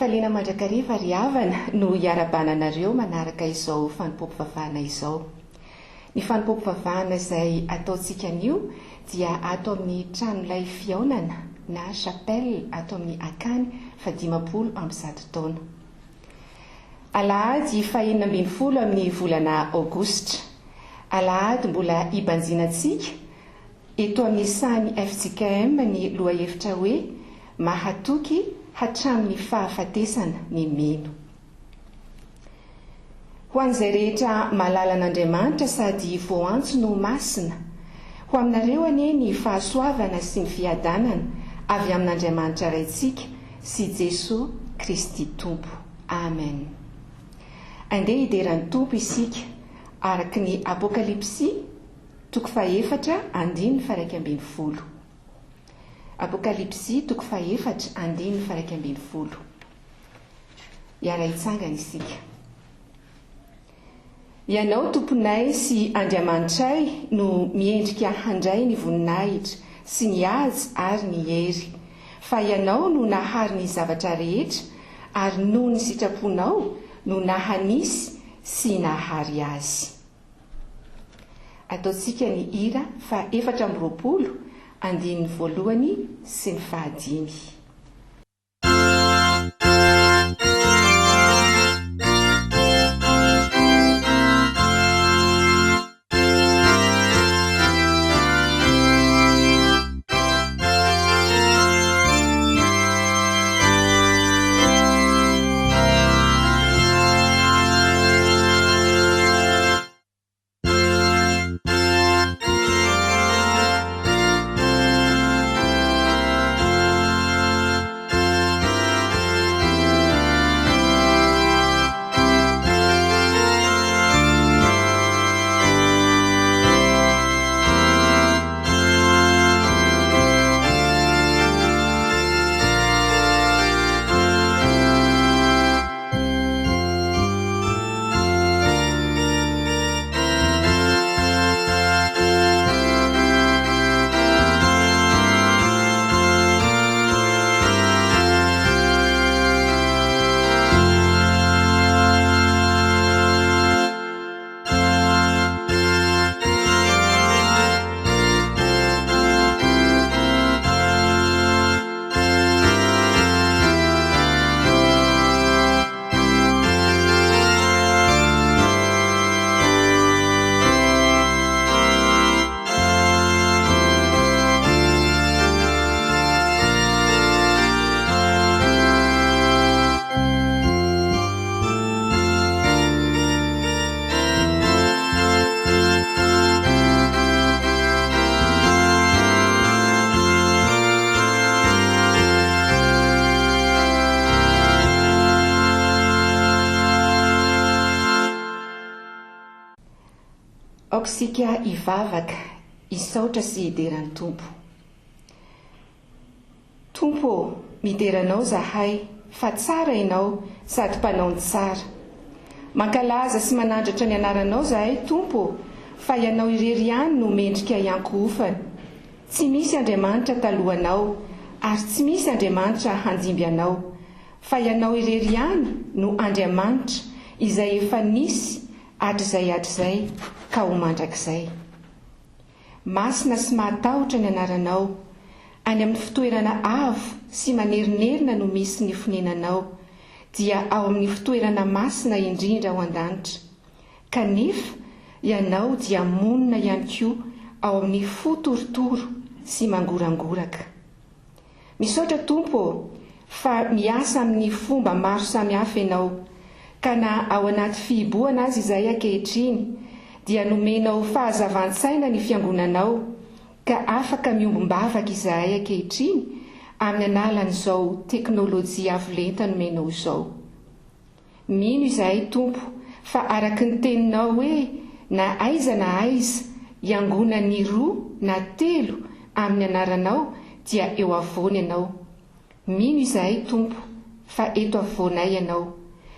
faliana mandrakariva ry havana no hiara-bananareo manaraka izao fanompom-pivavahana izao. Ny fanompom-pivavahana izay ataontsika anio dia ato amin'ny tranon'ilay fihaonana na chapelle ato amin'ny Akany fa 50 taona. Alahady 20 amin'ny volana Aogositra. Alahady mbola ibanjinantsika eto amin'ny sany FJKM ny lohahevitra hoe mahatoky hatramin'ny fahafatesana ny meno. Ho an'izay rehetra malala an'Andriamanitra sady voantso no masina, ho aminareo anie ny fahasoavana sy ny fiadanana avy amin'Andriamanitra raintsika sy Jesosy Kristy Tompo. Amen. Andeha hideran'ny Tompo isika araka ny Apokalipsy 4:1-12. Apokalipsy 4:1-12. Iara hitsangana isika. Ianao tomponay sy Andriamanitray no miendrika handray ny voninahitra sy ny hazo ary ny hery, fa ianao no nahary ny zavatra rehetra ary noho ny sitraponao no nahanisy sy nahary azy. Ataontsika ny hira fa 420 sy ny 5. Aokisika ivavaka isaotra sy hideran'ny Tompo. Tompo, mideranao zahay, fa tsara ianao sady mpanaony tsara. Mankalaza sy manandratra ny anaranao zahay Tompo, fa ianao irery ihany no mendrika iankohofana. Tsy misy Andriamanitra talohanao ary tsy misy Andriamanitra handimby anao, fa ianao irery ihany no Andriamanitra izay efa nisy hatrizay ka ho mandrakizay. Masina sy mahatahotra ny anaranao, any amin'ny fitoerana avo sy manerinerina no misy ny fonenanao, dia ao amin'ny fitoerana masina indrindra ao an-danitra. Kanefa ianao dia monina ihany koa ao amin'ny fo torotoro sy mangorangoraka. Misaotra Tompo fa miasa amin'ny fomba maro samihafa ianao, ka na ao anaty fihiboana azy izay ankehitriny dia nomenao fahazavan-tsaina ny fiangonanao, ka afaka miombombavaka izahay ankehitriny amin'ny analan'izao teknôlôjia avolenta nomenao izao. Mino izahay Tompo fa araky ny teninao hoe na aiza iangonany 2 na 3 amin'ny anaranao dia eo avoany ianao. Mino izahay Tompo fa eto avoanay ianao.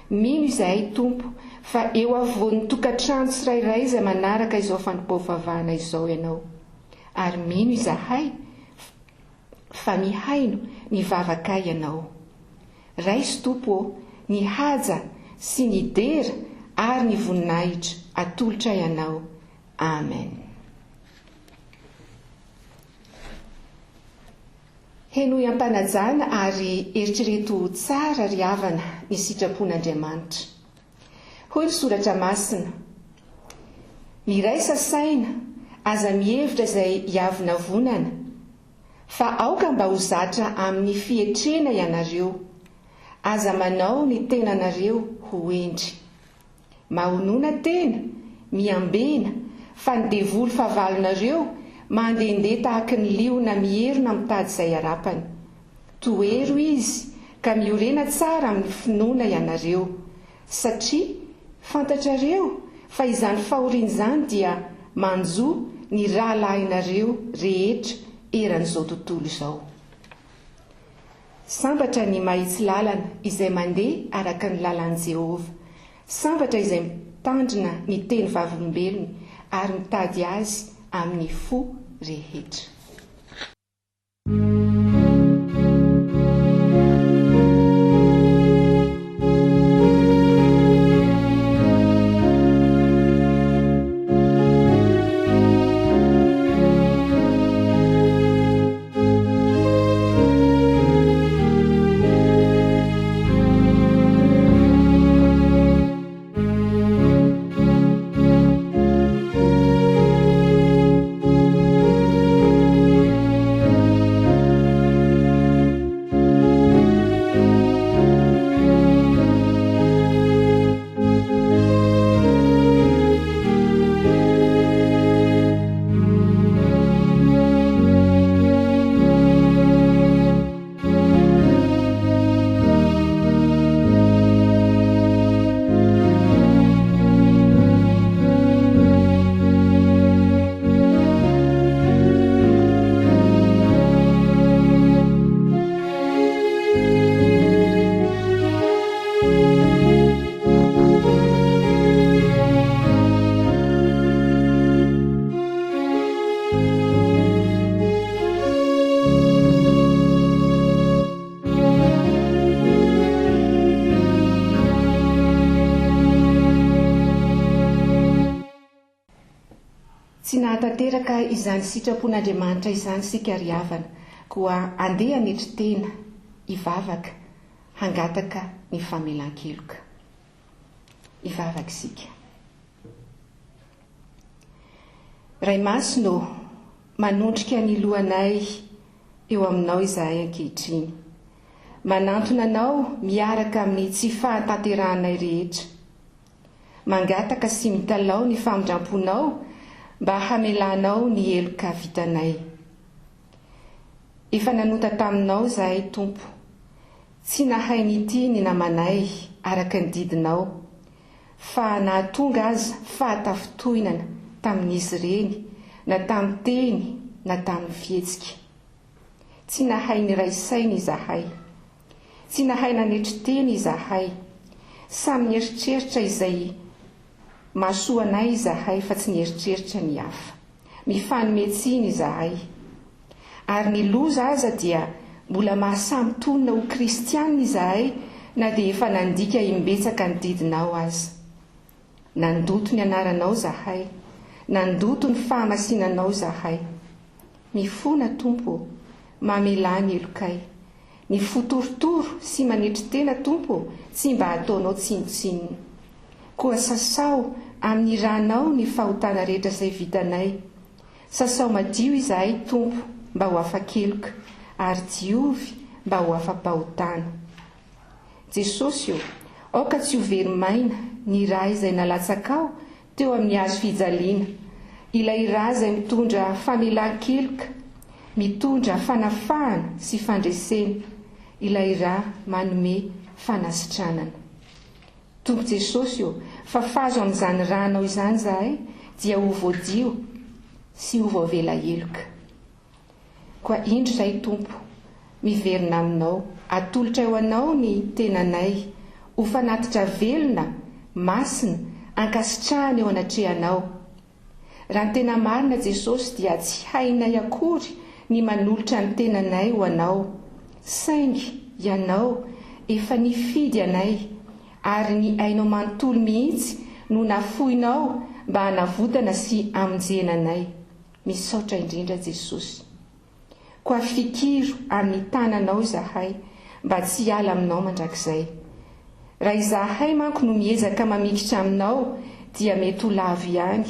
Mino izahay Tompo fa eo avoan'ny tokantrano tsirairay izay manaraka izao fanompom-pivavahana izao ianao. Ary mino izahay fa mihaino mivavaka ianao. raiso tompo ny haja sy ny dera ary ny voninahitra atolotra ianao. Amen. Henoy ampanajana ary eritrereto tsara ry havana ny sitrapon'Andriamanitra. Hoy ny soratra masina: miraisa saina aza mihevitra izay hiavina vonana, fa aoka mba ho zatra amin'ny fietrena ianareo, aza manao ny tenanareo ho endry. Mahonona tena, miambena, fa ny devoly fahavalonareo mandehandeha tahaka ny liona miherina mitady izay harapany. Toero izy ka miorena tsara amin'ny finoana ianareo, satria fantatrareo fa izany fahoriana izany dia manjoa ny rahalahinareo rehetra eran'izao tontolo izao. Sambatra ny mahitsy lalana izay mandeha araka ny lalan'i Jehova, sambatra izay mitandrina ny teny vavolombelony ary mitady azy amin'ny fo rehetra. Tsy nahatanteraka izany sitrapon'Andriamanitra izany sika ry havana, koa andeha hanetry tena, hivavaka, hangataka ny famelan-keloka. Hivavaka isika. Ray Masino, manondrika ny lohanay eo aminao izahay ankehitriny. Manantona anao miaraka amin'ny tsy fahatanterahanay rehetra. Mangataka sy mitalao ny famindramponao mba hamelanao ny heloka vitanay. Efa nanota taminao izahay Tompo, tsy nahay n'ity ny namanay araka ny didinao, fa nahatonga aza fahatafotoinana tamin'izy ireny, na tamin'ny teny, na tamin'ny fihetsika. Tsy nahay ny ray saina izahay, tsy nahay nanetry teny izahay, samy nieritreritra izay mahasoa anay izahay fa tsy nieritreritra ny hafa. Mifanimetsiny izahay. Ary ny loza aza dia mbola mahasamy tonina ho kristianina izahay, na dia efa nandika imbetsaka ny didinao aza. Nandoto ny anaranao izahay, nandoto ny fahamasinanao izahay. Mifona Tompo, mamela ny elokay. Ny fotorotoro sy manetry tena Tompo, tsy mba ataonao tsinotsinona. Koa sasao amin'ny ranao ny fahotana rehetra izay vitanay. Sasao madio izahay Tompo mba ho afa-keloka, ary diovy mba ho afa-pahotana. Jesosy io, aoka tsy ho verimaina ny raha izay nalatsakao teo amin'ny hazo fijaliana, ilay raha izay mitondra famelan-keloka, mitondra fanafahana sy fandresena, ilay raha manome fanasitranana. Tompo Jesosy io, fa fazo amin'izany ranao izany izahay dia ho voadio sy ho voavela heloka. Koa indro izay Tompo, miverina aminao, atolotra eo anao ny tenanay, ho fanatitra velona, masina, ankasitrahana eo anatrehanao. Raha ny tena marina Jesosy dia tsy hainay akory ny manolotra ny tenanay ho anao, saingy ianao efa nifidy anay ary ny ainao manontolo mihitsy no nafoinao mba hanavotana sy amonjena anay. Misaotra indrindra Jesosy. Koa fikiro amin'ny tananao izahay mba tsy hiala aminao mandrakizay. Raha izahay manko no miezaka mamikitra aminao dia mety ho lavo ihany,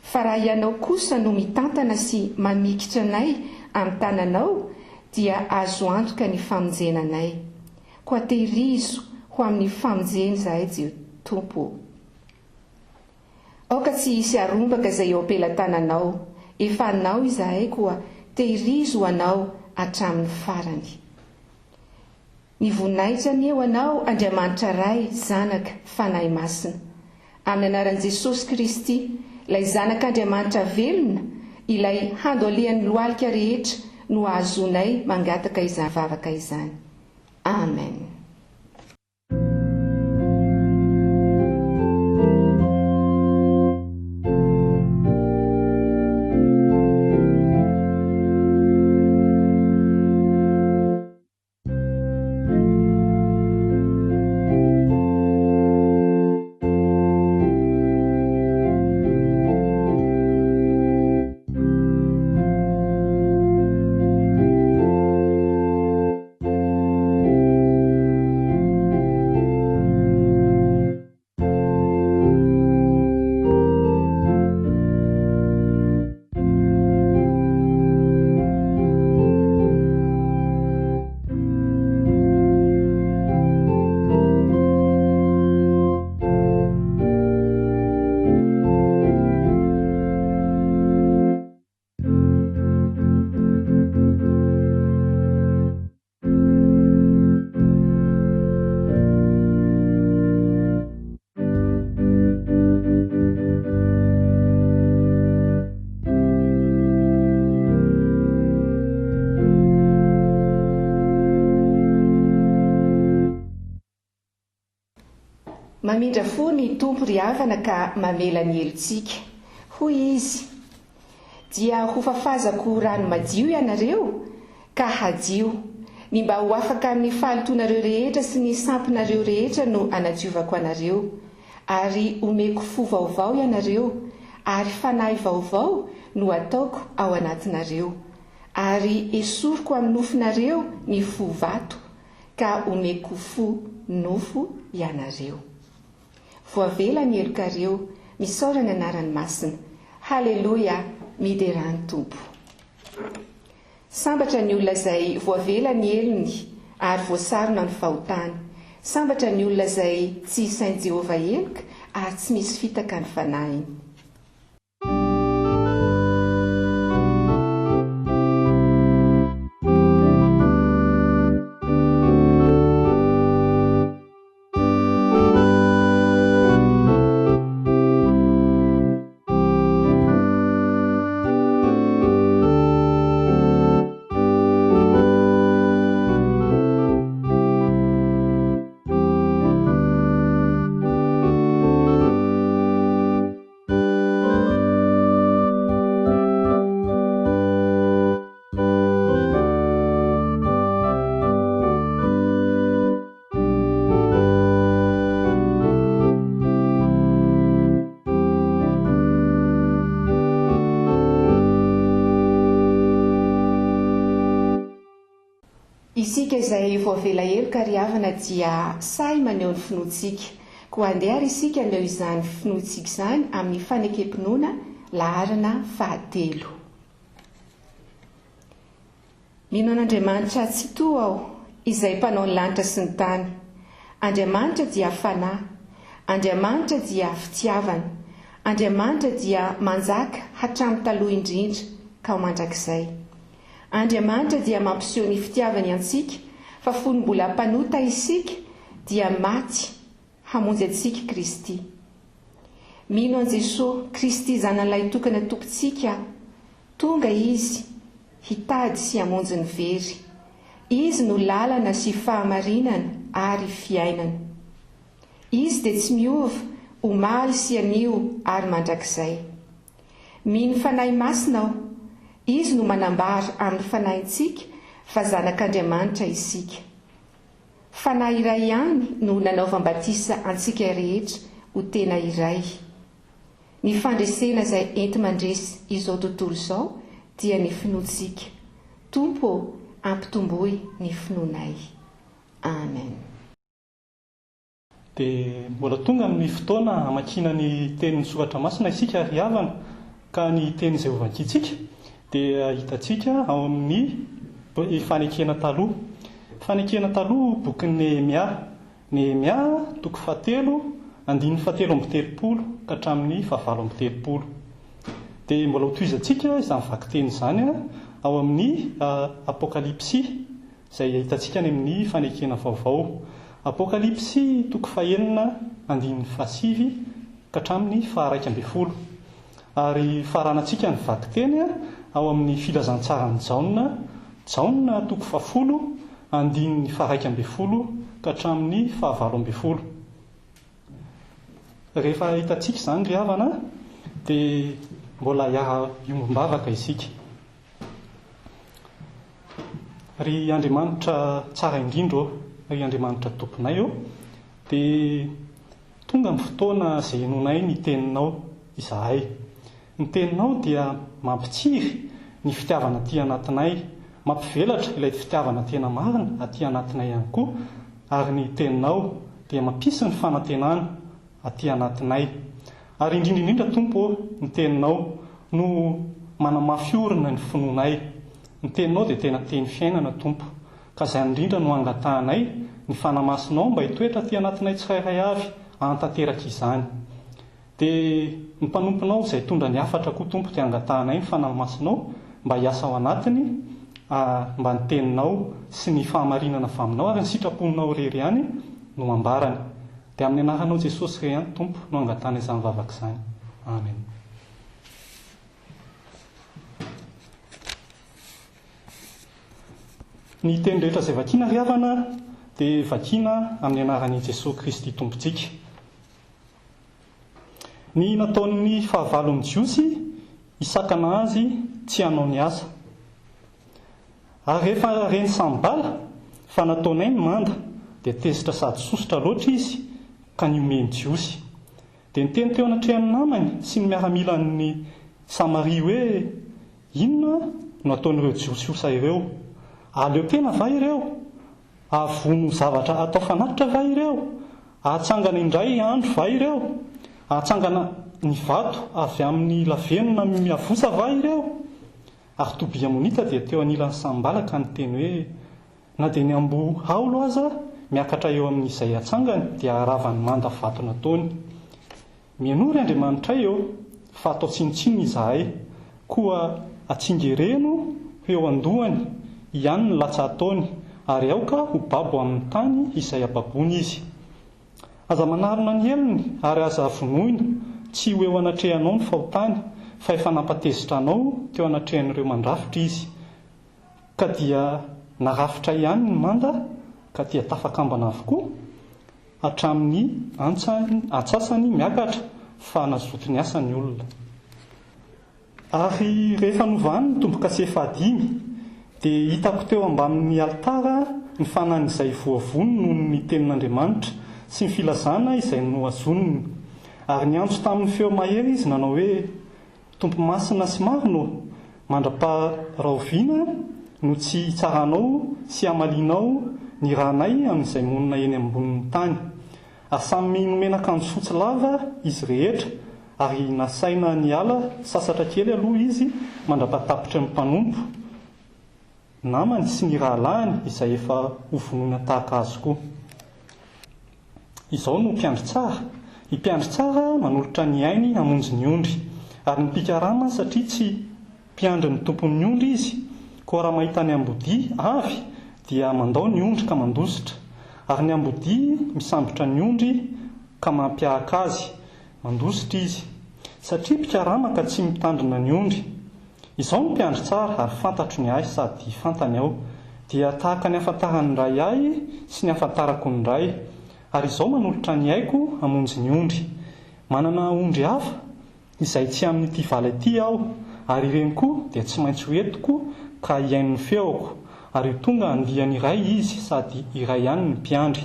fa raha ianao kosa no mitantana sy mamikitra anay amin'ny tananao dia azo antoka ny famonjena anay. Koa tehirizo ho amin'ny famonjena izahay Tompo. Aoka tsy hisy arombaka izay eo ampelantananao, efa anao izahay koa tehirizo anao hatramin'ny farany. Ny voninahitra ny eo anao Andriamanitra Ray, Zanaka, Fanahy Masina. Amin'ny anaran'i Jesosy Kristy, ilay Zanak'Andriamanitra velona, ilay handoalean'ny lohalika rehetra no ahazonay mangataka izany vavaka izany. Amen. Mamindra fo ny Tompo ry havana ka mamela ny helontsika. Hoy izy, dia ho fafazako rano madio ianareo ka hadio, ny mba ho afaka amin'ny fahalotonareo rehetra sy ny sampinareo rehetra no anadiovako anareo, ary omeko fo vaovao ianareo, ary fanahy vaovao no ataoko ao anatinareo, ary esoriko amin'ny nofinareo ny fo vato, ka omeko fo nofo ianareo. Voavela ny helokareo, misaora ny anaran'ny Masina. Haleloia, miderany Tompo. Sambatra ny olona izay voavela ny elony ary voasarona ny fahotany. Sambatra ny olona izay tsy isain'i Jehovah eloka ary tsy misy fitaka ny fanahiny. Isika izay voavela heloka ry havana dia say maneho ny finoantsika, koa andeha isika aneo izany finoantsika izany amin'ny fanekempinoana laharana 13. Mino an'Andriamanitra tsy toa aho, izay mpanao ny lanitra sy ny tany. Andriamanitra dia fanahy, Andriamanitra dia fitiavana, Andriamanitra dia manjaka hatramin'ny taloha indrindra ka ho mandrakizay. Andriamanitra dia mampiseho ny fitiavany antsika, fa fony mbola mpanota isika dia maty hamonjy antsika Kristy. Mino an Jesosy Kristy zanan'ilay tokana tompontsika, tonga izy hitady sy hamonjy ny very. Izy no lalana sy fahamarinana ary fiainana. Izy dia tsy miova, omaly sy anio ary mandrakizay. Mino fanahy masina aho, izy no manambara amin'ny fanahintsika fa zanak'Andriamanitra isika. fanahy iray ihany no nanaovam-batisa antsika rehetra ho tena iray. Ny fandresena izay enti mandresy izao tontolo izao dia ny finoantsika. Tompo ampitomboy ny finoanay. Amen. Dia mbola tonga amin'ny fotoana hamakina ny tenin'ny soratra masina isika ry havana, ka ny teny izay hovankitsika dia hitantsika ao amin'ny fanekena taloha. Fanekena taloha bokin'ny Nehemia toko 7 andininy 7:30 ka hatramin'ny 7:30. Dia mbola hotoizantsika izany vaky-teny izany ao amin'ny Apokalipsy izay hitantsika any amin'ny fanekena vaovao. Apokalipsy toko 9 andininy 7 ka hatramin'ny 11. Ary faranantsika ny vaky-teny ao amin'ny filazantsarany Jaona toko 10 andininy 11 ka hatramin'ny 12. Rehefa hitantsika izany ry havana dia mbola hiara-iombavaka isika. Ry Andriamanitra tsara indrindra, ry Andriamanitra tomponay dia tonga amin'ny fotoana izay henonay ny teninao izahay. Ny teninao dia mampitsiry ny fitiavana aty anatinay, mampivelatra ilay fitiavana tena marina aty anatinay ihany koa, ary ny teninao dia mampisy ny fanantenana aty anatinay. Ary indrindra Tompo, ny teninao no manamafy orina ny finoanay. Ny teninao dia tena teny fiainana Tompo, ka izay indrindra no angatahanay ny fanamasinao mba hitoetra aty anatinay tsirairay avy hantanteraka izany. Dia ny mpanomponao izay tondra ny afatra koa Tompo dia angatahanay ny fanamasinao mba hiasa ao anatiny, mba ny teninao sy ny fahamarinana avy aminao ary ny sitraponao rery ihany no ambarany. Dia amin'ny anaranao Jesosy re ihany Tompo no angatana izany vavaka izany. Amen. Ny teny rehetra izay vakiana ry havana dia vakiana amin'ny anaran'i Jesosy Kristy Tompontsika. Ny nataon'ny fahavalon'ny Jiosy hisakana azy tsy hanao ny asa. Ary rehefa reny Sanibala fa nataonay ny manda dia tezitra sady sosotra loatra izy ka niomeny Jiosy. Dia niteny teo anatrehan'ny namany sy ny miaramilan'ny Samaria hoe inona no ataon'ireo Jiosiosa ireo? Aleo tena va ireo? Avono zavatra atao fanatitra va ireo? Ahatsangana indray andro va ireo? Ahatsangana ny vato avy amin'ny lavenona miavosa va ireo? Ary Tobia monita dia teo anilan'ny Sanibala ka niteny hoe na dia ny ambo haolo aza miakatra eo amin'izay atsangany dia haravany manda vato nataony. Mianory Andriamanitra eo fa atao tsinitsiny izahay, koa atsingereno eo andohany ihany ny latsa ataony, ary aoka ho babo amin'ny tany izay ababony izy. Aza manarona ny heliny ary aza vonoina, tsy ho eo anatrehanao ny fahotany, fa efa nampatezitra anao teo anatrehan'ireo mandrafitra izy. Ka dia narafitra ihany ny manda, ka dia tafakambana avokoa hatramin'ny antsasany miakatra fa nazoto ny asan'ny olona. Ary rehefa novany ny tombo-kase 15 dia hitako teo ambanin'ny altara ny fanany izay voavono noho ny tenin'Andriamanitra sy ny filazana izay noazoniny. Ary ny antso tamin'ny feo mahery izy nanao hoe tompo masina sy marino, mandra-paraoviana no tsy hitsaranao sy hamalinao ny ranay amin'izay monina eny ambonin'ny tany. Ary samy nomena akanjo fotsy lava izy rehetra, ary nasaina ny ala sasatra kely aloha izy mandra-patapitra ny mpanompo namany sy ny rahalahiny izay efa ho vonoina tahaka azy koa. Izao no mpiandry tsara. I mpiandry tsara manolotra ny ainy hamonjy ny ondry, ary ny mpikarama satria tsy mpiandry ny tompon'ny ondry izy, koa raha mahita ny ambodi avy dia mandao ny ondry ka mandositra, ary ny ambodi misambotra ny ondry ka mampiahaka azy, mandositra izy, satria mpikarama ka tsy mitandrina ny ondry. Izao no mpiandry tsara ary fantatro ny ahy sady fantany aho, dia tahaka ny afantaran'ny ray ahy sy ny afantarako ny ray, ary izao manolotra ny aiko hamonjy ny ondry. Manana ondry hafa izay tsy amin'ity vala ity aho, ary ireny koa dia tsy maintsy hoentiko ka hiaino ny feoko, ary tonga andiany iray izy sady iray ihany ny mpiandry.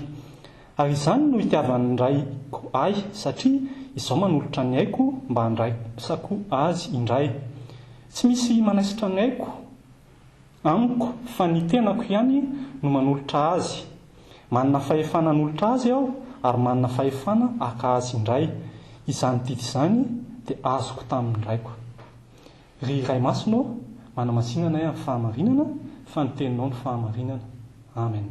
Ary izany no itiavany raiko ahy satria izaho manolotra ny aiko mba handraisako azy indray. Tsy misy manaisitra ny aiko amiko fa ny tenako ihany no manolotra azy. Manana fahefana hanolotra azy aho ary manana fahefana haka azy indray. Izany didy izany dia azoko tamin'ny raiko. Ry iray masonao manamasinana amin'ny fahamarinana fa ny teninao ny fahamarinana. Amen.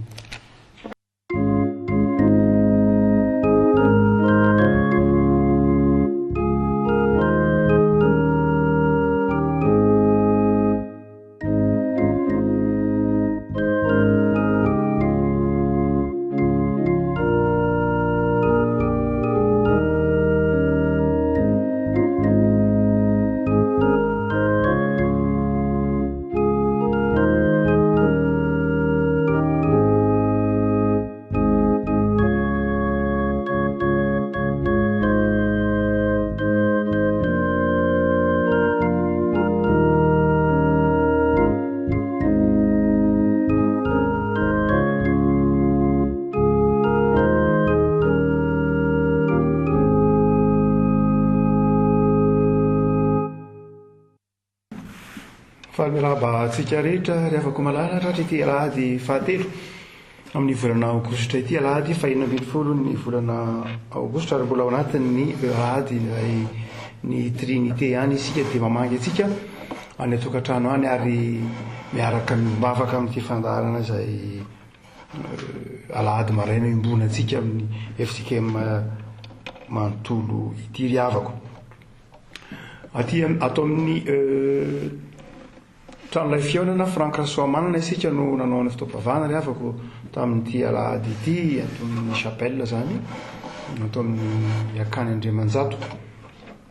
Miraba antsika rehetra ry afako malala ratry ity alahady fahatelo amin'ny volana aogositra ity, alahady 20 ny volana aogositra ary mbola ao anatin'ny alahady ilay ny trinité ihany isika dia mamangy atsika any atokantrano any ary miaraka mivavaka amin'ity fandaharana izay alahady maraina imbona atsika amin'ny efitsika manontolo ity ry avako aty ato amin'ny tranolay fiaonana Francois-manana isika no nanao ny fitaopavana ry avako tamin'ity alahady ity ato amin'ny chapelle zany ato amin'ny akany Andriamanjato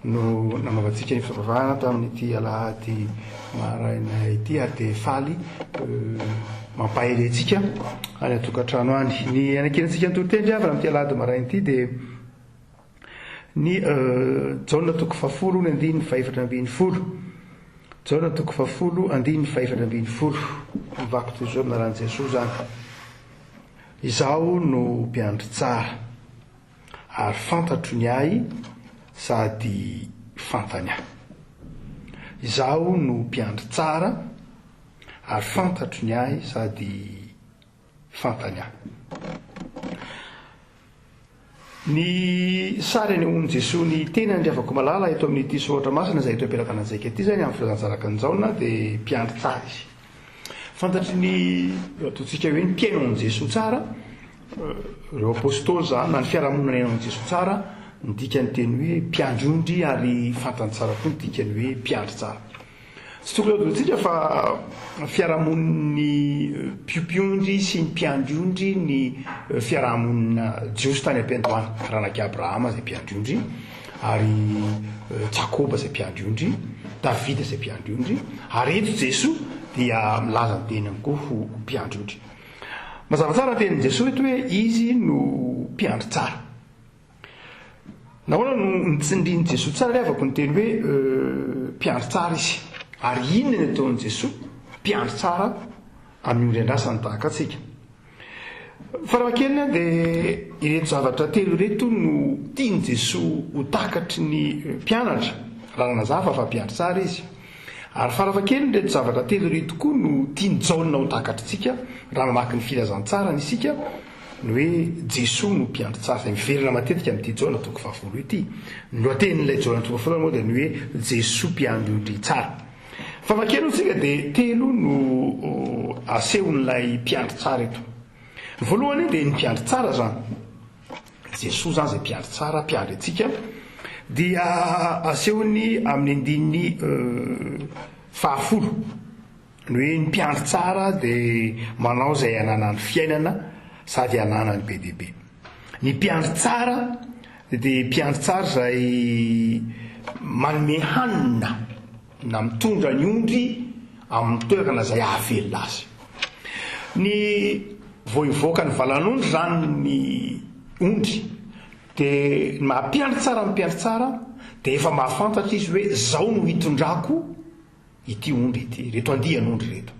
no nanaovantsika ny fitaopavana tamin'ity alahady maraina ity ary dia faly mampahery antsika any atokantrano any. Ny anakirantsika ny torotendry avy amin'ity alahady maraina ity dia ny jaona toko 10 ny andiny 420 jaona toko 10 andiny 420 mivako toy izao minaran'i Jesosy zany. Izaho no mpiandry tsara ary fantatro ny ahy sady fantany ahy. Izaho no mpiandry tsara ary fantatro ny ahy sady fantany ahy. Ny sary anehoan'i Jesosy ny tenany ry avako malala eto amin'ity soratra masina izay eto ampiaraka ananjaika ity zany amin'ny filazantsaraka ny jaona dia mpiandry tsara izy. Fantatry ny ataontsika hoe ny mpiaino an'i Jesosy tsara ireo apôstôly zany na ny fiarahamonina aino an'i Jesosy tsara ny dikany teny hoe mpiandry ary fantany tsara koa ny dikany hoe mpiandry tsara. Tsy tokony atontsika fa fiarahamoniny mpiompiondry sy ny mpiandry ny fiarahamonina jiosy tany ampiandohana ranaki Abrahama zay mpiandry ary Jakoba zay mpiandry Davida zay mpiandry ary eto Jesosy dia milaza ny teniny koa ho mpiandry. Mazava tsara tenin'i Jesosy eto hoe izy no mpiandry tsara. Nahoana no nitsindrian'i Jesosy tsara ry avako ny teny hoe mpiandry tsara izy. Ary inona ny ataon'i Jesosy mpiandry tsara amin'ny ondry-andrasany tahaka antsika. Farafahakeliny dia ireto zavatra telo ireto no tian'i Jesosy ho takatry ny mpianatra raha nazava fa mpiandry tsara izy. Ary farafahakeliny ireto zavatra telo ireto koa no tian'i Jaona ho takatrytsika raha mamaky ny filazantsarany isika ny hoe Jesosy no mpiandry tsara. Izay miverina matetika amin'ity Jaona toko 10 ity. Ny lohatenin'ilay Jaona toko 10 moa dia ny hoe Jesosy mpiandry tsara. Fafakelo antsika dia telo no asehon'ilay mpiandry tsara eto. Ny voalohany dia ny mpiandry tsara zany. Jesosy zany izay mpiandry tsara, mpiandry antsika dia asehony amin'ny andininy 10. Ny hoe ny mpiandry tsara dia manao izay ananany fiainana sady ananany be dia be. Ny mpiandry tsara dia mpiandry tsara izay manome hanina na mitondra ny ondry amin'ny toerana izay ahavelona azy. Ny voivoaka ny valan'ondry zany ny ondry dia mampiandry tsara mpiandry tsara dia efa mahafantatra izy hoe zao no hitondrako ity ondry ity, reto andian'ondry reto.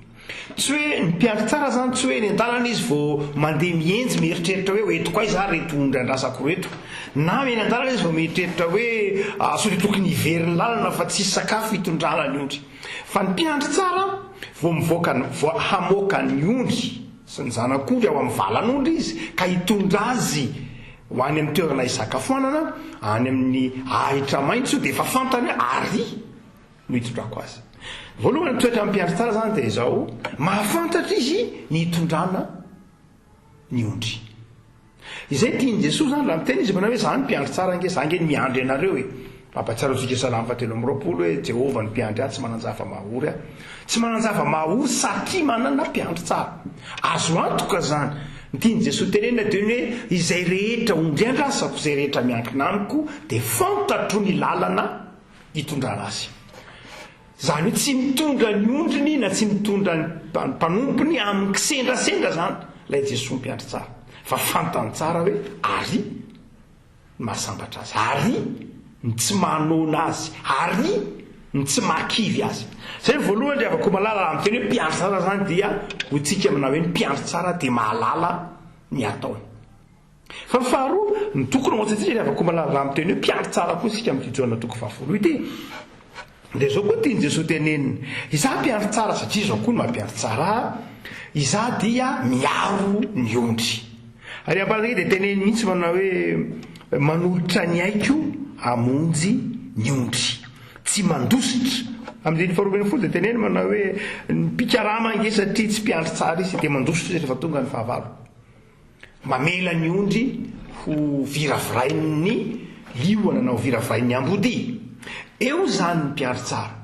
tsy hoe ny mpiandry tsara zany tsy hoe ny an-dalana izy vao mandeha mienjy mieritreritra hoe eto koa iza reto ondrandrasako reto na eny an-dalana izy vao mieritreritra hoe so de tokony hiveriny lalana fa tsisy sakafo hitondrana ny ondry fa ny mpiandry tsara vao mivoaka hamoaka ny ondry sy ny zanak'ondry ao amin'ny valan'ondry izy ka hitondra azy ho any amin'ny toerana isakafoanana any amin'ny ahitra maintso dia efa fantany ary no hitondrako azy. Voalohany toetra mpiandry tsara zany dia izao mahafantatra izy ny hitondrana ny ondry. Izay tiany Jesosy zany raha miteny izy manao hoe zany mpiandry tsara nge za nge ny miandry anareo e. Mampatsiaro antsika Salamo 7:20 hoe Jehovah ny mpiandry ahy tsy mananjafa mahory ahy. Tsy mananjafa mahory satria manana mpiandry tsara. Azo antoka zany. Tiany Jesosy tenenina dia hoe izay rehetra ondry andrasako izay rehetra miankina amiko dia fantatro ny lalana hitondrana azy. Zany hoe tsy mitondra ny ondriny na tsy mitondra ny mpanompony amin'ny kisendrasendra zany ilay Jesosy mpiandry tsara fa fantany tsara hoe ary ny mahasambatra azy, ary ny tsy manona azy, ary ny tsy makivy azy. Zay voalohany dia afaka malala amin'ny teny hoe mpiandry tsara zany dia hotsika amina hoe ny mpiandry tsara dia mahalala ny ataony. Fa ny faharoa ny tokony moatsitsika dia afaka malala amin'ny teny hoe mpiandry tsara koa isika amin'ny Joana 4:8 dia zao koa tiany Jesosy tenenina izaho mpiandry tsara satria zao koa ny mampiandry tsara izaho dia miaro ny ondry. Ary ampalagny dia teneniny mihitsy manao hoe manolotra ny aiko hamonjy ny ondry tsy mandositra. Amin'ny 4:20 dia teneniny manao hoe ny mpikarama nge satria tsy mpiandry tsara izy dia mandositra rehefa tonga ny fahavalo. Mamela ny ondry ho viravirain'ny liona na ho viravirain'ny ambody. Eo zany ny mpiandry tsara.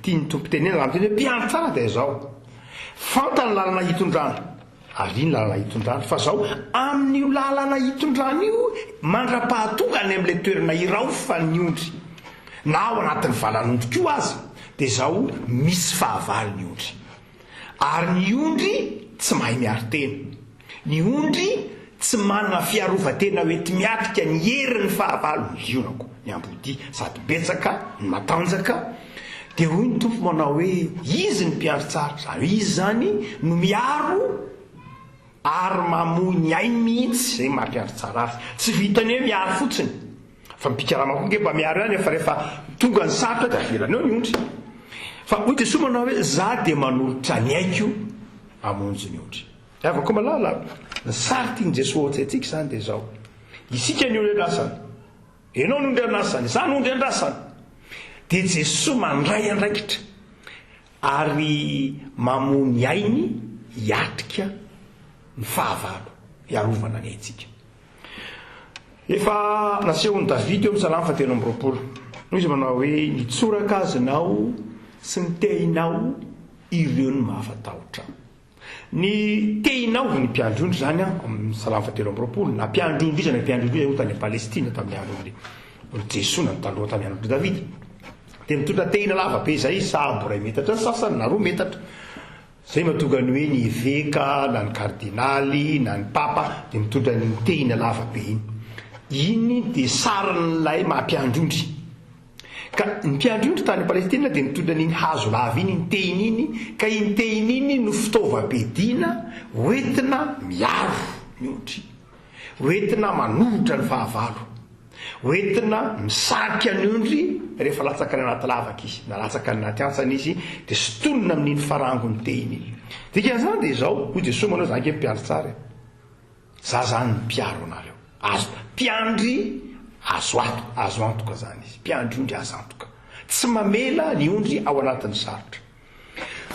Tiany tompo tenenina raha miteny hoe mpiandry tsara dia izao fantany lalana hitondrana ary ny lalana hitondrana fa zao amin'io lalana hitondrana io mandra-pahatonga any amin'ilay toerana iraofa ny ondry na ao anatin'ny valan'ondry koa azy dia zao misy fahavalo ny ondry ary ny ondry tsy mahay miaro tena, ny ondry tsy manana fiarovatena hoe ty miatrika ny herin'ny fahavalo ny lionako ny ambody sady betsaka ny matanjaka. Dia hoy ny tompo manao hoe izy ny mpiandry tsara zany izy zany no miaro ary mamoy ny ainy mihitsy zay mampiandry tsara azy. Tsy vitany hoe miaro fotsiny fa mpikarama koa nge mba miaro ihany efa rehefa tonga ny sarotra dia averany eo ny ondry. Fa hoy Jesosy manao hoe za dia manolotra ny aiko hamonjy ny ondry. Afaka malala ny sary tiany Jesosy ohatsaitsika zany dia zao isika ny ondry andrasany ianao ny ondry andrasany za ny ondry andrasany dia Jesosy mandray andraikitra ary mamony ainy hiatrika ny fahavalo hiarovana ny aintsika. Efa nasehon'ny Davida eo amin'ny Salamo 120 noho izy manao hoe nitsoraka azy nao sy ny tehinao ireo ny mahafatahotra. Ny tehinao ny mpiandrondry zany amin'ny Salamo 120 na mpiandrondry izy na mpiandrondry izy tany Palestina tamin'ny andron'ny Jesosy na taloha tamin'ny andron'ny Davida dia mitondra tehina lava be izay sahabo 2 metatra ny sasany na 2 metatra. Zay mahatonga ny hoe ny évêque na ny kardinaly na ny papa dia mitondra ny tehina lava be iny. Iny dia sarin'ilay mampiandrondry. Ka ny mpiandrondry tany Palestina dia mitondra n'iny hazo lava iny ny tehina iny ka iny tehina iny no fitaovam-piadiana hoentina miaro ny ondry, hoentina manolotra ny fahavalo, hoentina misarika ny ondry rehefa latsaka ny anaty lavaka izy na latsaka ny anaty antsana izy dia sotonina amin'iny farangony tehina iny. Dikan'izany dia izao hoy Jesosy manao zany ke mpiandry tsara za zany ny mpiaro anareo. Azo mpiandry azo antoka zany izy, mpiandry ondry azo antoka tsy mamela ny ondry ao anatin'ny sarotra.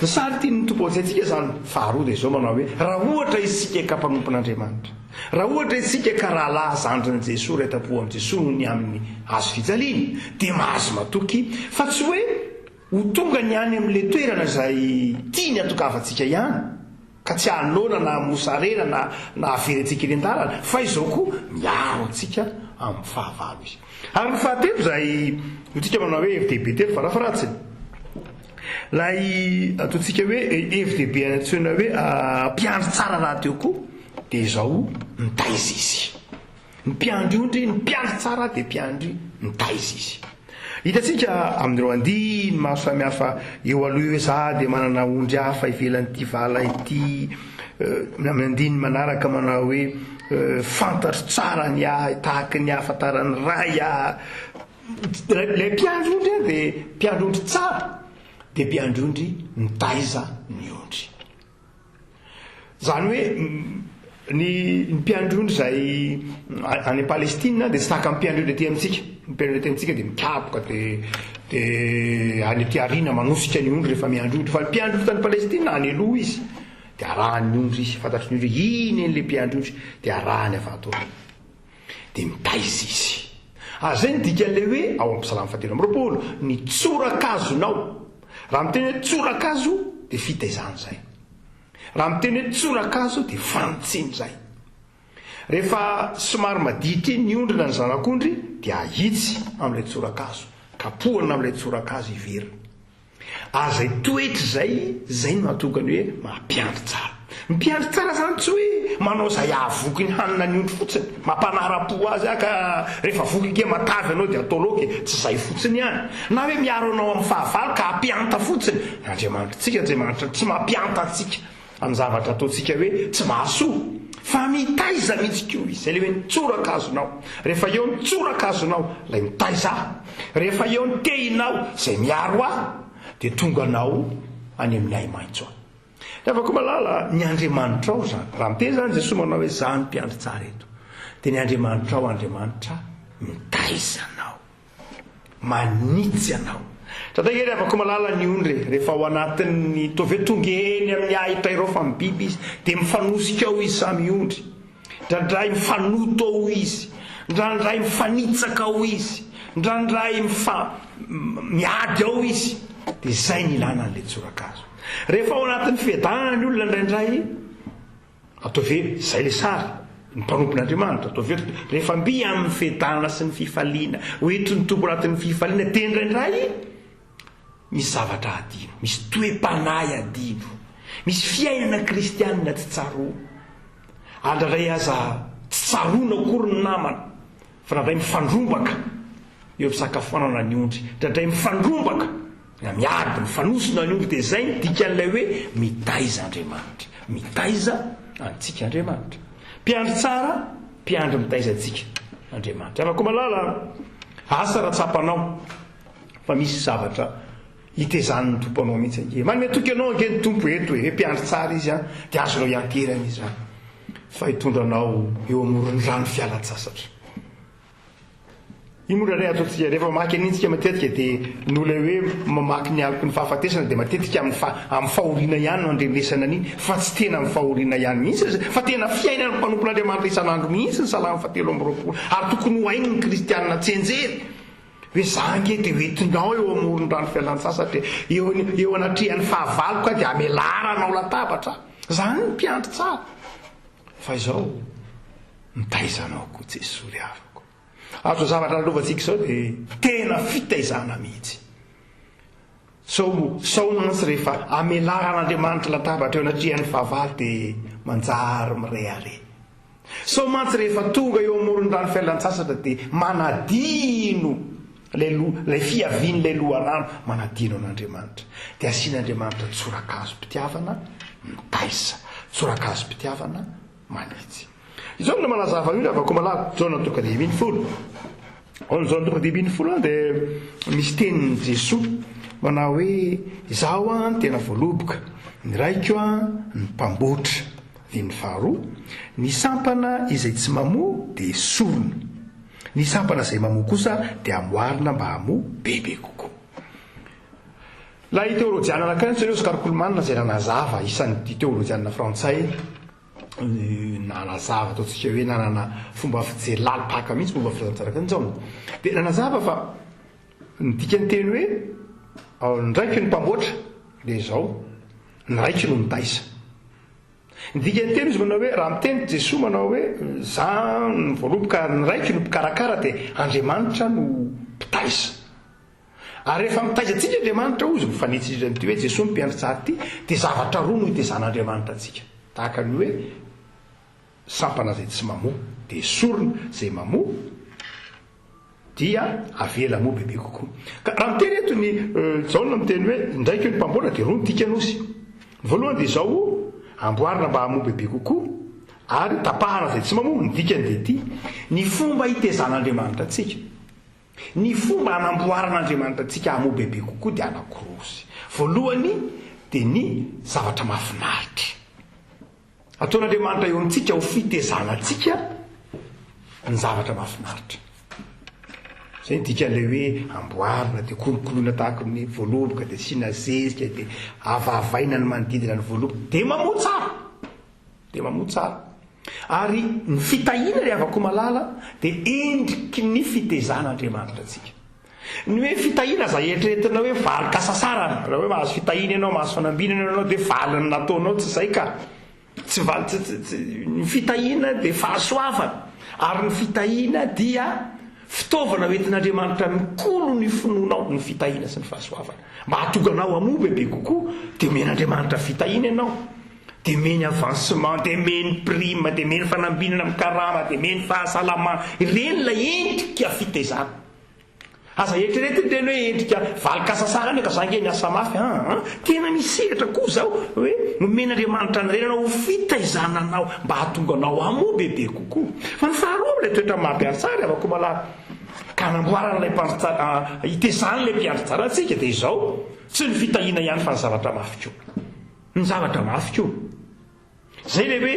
Ny sary tiany tompo atsika zany faharoa dia izao manao hoe raha ohatra isika ka mpanompon'Andriamanitra, raha ohatra isika ka rahalahy zandrin'i Jesosy retapo amin'i Jesosy ny amin'ny hazo fijaliana dia mahazo matoky fa tsy hoe ho tonga ny any amin'ilay toerana izay tiany atokavantsika ihany ka tsy hanona na mosarena na averentsika eny an-dalana fa izao koa miaro antsika amin'ny fahavalo izy. Ary ny fahatelo izay hotsika manao hoe FDB telo farafaratsiny lay ataontsika hoe FDB antsoina hoe mpiandry tsara raha teo koa dia izao mitaiza izy. Ny mpiandry ondry ny mpiandry tsara dia mpiandry mitaiza izy. Hitantsika amin'ireo andiny maro samihafa eo aloha hoe za dia manana ondry hafa ivelan'ity vala ity, amin'ny andiny manaraka manao hoe fantatro tsara ny ahy tahaka ny ahafantarany ray ahy. Ilay mpiandro ondry dia mpiandro ondry tsara, dia mpiandro ondry mitaiza ny ondry. Zany hoe ny mpiandro ondry izay any Palestina dia tsy tahaka mpiandro ondry aty amintsika. Mpiandro aty amintsika dia mikapoka dia any aty aoriana manosika ny ondry rehefa miandro ondry. Fa ny mpiandro ondry tany Palestina any aloha izy dia arahany ondry izy, fantatry ny ondry iny en'ilay mpiandro ondry dia arahany avy ato dia mitaiza izy. Zay ny dikan'ilay hoe ao amin'ny Psalamy 120 ny tsorakazonao. Raha miteny hoe tsorakazo dia fitaizana zay. Raha miteny hoe tsorakazo dia fanotsiny zay. Rehefa somary madity ny ondrina ny zanak'ondry dia ahitsy amin'ilay tsorakazo, kapohana amin'ilay tsorakazo iverina. Zay toetra zay no mahatokany hoe mampiandry tsara. Mpiandry tsara zany tsy hoe manao izay ahavoky ny hanina ny ondry fotsiny, mampanara-po azy ka rehefa voky ke matavy anao dia atao loky, tsy izay fotsiny ihany. Na hoe miaro anao amin'ny fahavalo ka hampianta fotsiny. Andriamanitra tsy mampianta antsika amin'ny zavatra ataontsika hoe tsy mahasoa, fa mitaiza mihitsy koa izy. Zay le hoe nitsorakazonao. Rehefa eo nitsorakazonao lay mitaiza. Rehefa eo nitehinao zay miaro ahy dia tonga anao any amin'ny ay maitso aho. Afaka malala ny Andriamanitra ao zany. Raha miteny zany Jesosy manao hoe za ny mpiandry tsara eto, dia ny Andriamanitra ao, Andriamanitra mitaiza anao, manitsy anao. Tatakery afaka malala ny ondry rehefa ao anatin'ny tovy tonga eny amin'ny ahitra ireo fa mibiby izy dia mifanosika ao izy samy ondry, ndraindray mifanoto ao izy, ndraindray mifanitsaka ao izy, ndraindray miady ao izy. Dia izay ny ilana an'ilay tsorakazo. Rehefa ao anatin'ny fiadanana ny olona ndraindray atao ve zay le sary ny mpanompon'Andriamanitra, atao ve rehefa mby amin'ny fiadanana sy ny fifaliana hoetry ny tompo anatin'ny fifaliana teny ndraindray misy zavatra adino, misy toe-panahy adino, misy fiainana kristianina tsy tsaroa. Andraindray aza tsy tsaroana akory ny namana, fa nandray mifandrombaka eo ampisakafoanana ny ondry, ndraindray mifandrombaka na miady mifanosona ny ondry. Dia zay ny dikan'ilay hoe mitaiza Andriamanitra, mitaiza antsika Andriamanitra. Mpiandry tsara, mpiandry mitaiza antsika Andriamanitra. Afaka malala asa ratsapanao fa misy zavatra hitezan'ny tomponao mihitsy ange. Manome toky anao ange ny tompo eto hoe mpiandry tsara izy dia azonao ianterana izy fa hitondranao eo amoron'ny rano fialan-tsasatra. Iny moa ray ataontsika rehefa mamaky an'intsika matetika dia nola hoe mamaky ny aloko ny fahafatesana dia matetika amin'ny fahoriana ihany no andrenesana an'iny, fa tsy tena amin'ny fahoriana ihany mihitsy, fa tena fiainana mpanompon'Andriamanitra isan'andro mihitsy ny Salamy 7:20. Ary tokony ho hainy ny kristianina tsenjery hoe za ange dia hoentinao eo amoron'ny rano fialan-tsasatra, eo anatrehan'ny fahavalo ka dia amelaranao latabatra. Zany ny mpiandry tsara. Fa izao mitaizanao koa Jesosy ry havako. Azo zavatra nalovantsika izao dia tena fitaizana mihitsy. Sao mantsy rehefa amelaran'Andriamanitra latabatra eo anatrehan'ny fahavalo dia manjary mirehare. Sao mantsy rehefa tonga eo amoron'ny rano fialan-tsasatra dia manadino lay fiavian'ilay lohanano, manadino an'Andriamanitra. Dia asian'Andriamanitra tsorakazo-pitiavana mitaiza, tsorakazo-pitiavana manitsy. Izao no malaza fa io afaka malaza zao natoka dia 20. Ao zao natoka dia 20 dia misy tenin'ny Jesosy manao hoe izaho tena voaloboka, ny raiko ny mpamboatra, dia ny faharoa ny sampana izay tsy mamoa dia sorona, ny sampana izay mamoa kosa dia amoarina mba hamoa bebe kokoa. Laha teolojiana anankiray ny Carculman zay nanazava isan'ny teolojiana frantsay nanazava ataontsika hoe nanana fomba fijery lalipaka mihitsy fomba fizatsaraka an'izao. Dia nanazava fa ny dikany teny hoe ny raiky ny mpamboatra dia izao, ny raiky no mitaiza. Ny dikany teny izy manao hoe raha miteny Jesosy manao hoe za ny voaloboka, ny raiky no mpikarakara dia Andriamanitra no mpitaiza. Ary rehefa mitaiza antsika Andriamanitra ozy mifanitsy amin'ity hoe Jesosy ny mpiandry tsara ity dia zavatra roa no hitezan'Andriamanitra antsika. Tahaka ny hoe sampana izay tsy mamoa dia sorona izay mamoa dia avela moa bebe kokoa ka raha miteny eto ny jaona miteny hoe indraiky ny mpambola dia ro ny dikanosy voalohany dia izao amboarina mba hamoa bebe kokoa ary tapahana zay tsy mamoa ny dikany dia ty ny fomba hitezan'Andriamanitra antsika ny fomba hanamboaran'Andriamanitra antsika hamoa bebe kokoa dia anankirosy voalohany dia ny zavatra mahafinaritra ataon'Andriamanitra eo amintsika ho fitezanantsika ny zavatra mahafinaritra zay ny dikan'ilay hoe amboarina dia kolokoloina tahaka ny voaloboka dia sina zezika dia avavaina ny manodidina ny voaloboka dia mamoa tsara ary ny fitahiana ry avako malala dia endriky ny fitezan'Andriamanitra antsika ny hoe fitahiana za eritreretina hoe valy kasasarana raha hoe mahazo fitahina ianao mahazo fanambinana ianao dia valiny nataonao tsy zay ka tsy ny fitahiana dia fahasoavana ary ny fitahiana dia fitaovana hoentin'Andriamanitra mikolo ny finoanao ny fitahiana sy ny fahasoavana mba hatoganao hamoa bebe kokoa dia omen'Andriamanitra fitahiana ianao dia meny avancement dia meny prime dia meny fanambinana amin'ny karama dia meny fahasalamana ireny la endrika fitezana aza eritreretina teny hoe endrika valy kasasarana ka zange ny asa mafy tena misehatra koa zao hoe nomen'Andriamanitra ny renanao ho fitaizananao mba hatonganao hamoa bebe kokoa fa ny faharoa ilay toetra mampiandry tsara avako malala ka namboarana ilay mpiandry hitezan'ilay mpiandry tsara antsika dia izao tsy ny fitahiana ihany fa ny zavatra mafy koa ny zavatra mafy koa zay le hoe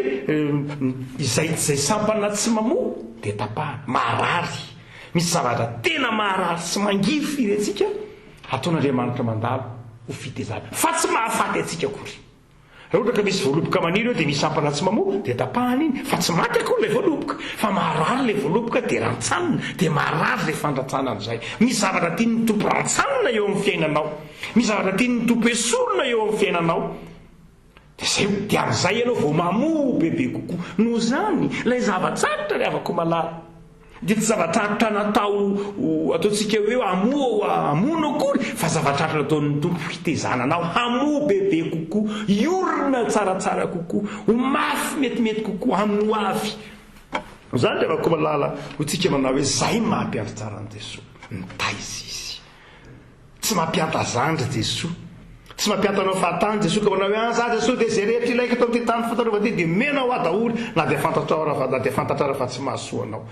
izay sampana tsy mamoa dia tapahana marary misy zavatra tena maharary sy mangivy firy atsika ataon'Andriamanitra mandalo ho fitezana fa tsy mahafaty atsika kory raha ohatra ka misy voaloboka maniry eo dia misy sampana tsy mamoa dia tapahana iny fa tsy maty akory ilay voaloboka fa maharary ilay voaloboka dia rantsanina dia maharary ilay fandratsanan'izay misy zavatra tiany tompo rantsanina eo amin'ny fiainanao misy zavatra tiany tompo esorona eo amin'ny fiainanao dia zay dia amin'izay ianao vao mamoa bebe kokoa noho zany ilay zavatsarotra ry avako malala dia tsy zavatrarotra natao ataontsika hoe amoana akory fa zavatrarotra nataon'ny tompo hitezananao hamoa bebe kokoa iorina tsaratsara kokoa ho mafy metimety kokoa amin'ny avy zany ry avako malala hotsika manao hoe zay mampiandry tsara an' Jesosy mitaiza izy tsy mampianta zandry Jesosy tsy mampiantanao fahatany Jesosy ka manao hoe za Jesosy dia zay rehetra ilaika tao amin'ity tany fatarovana ty dia menao adaholy na dia fantatra fa tsy mahasoanao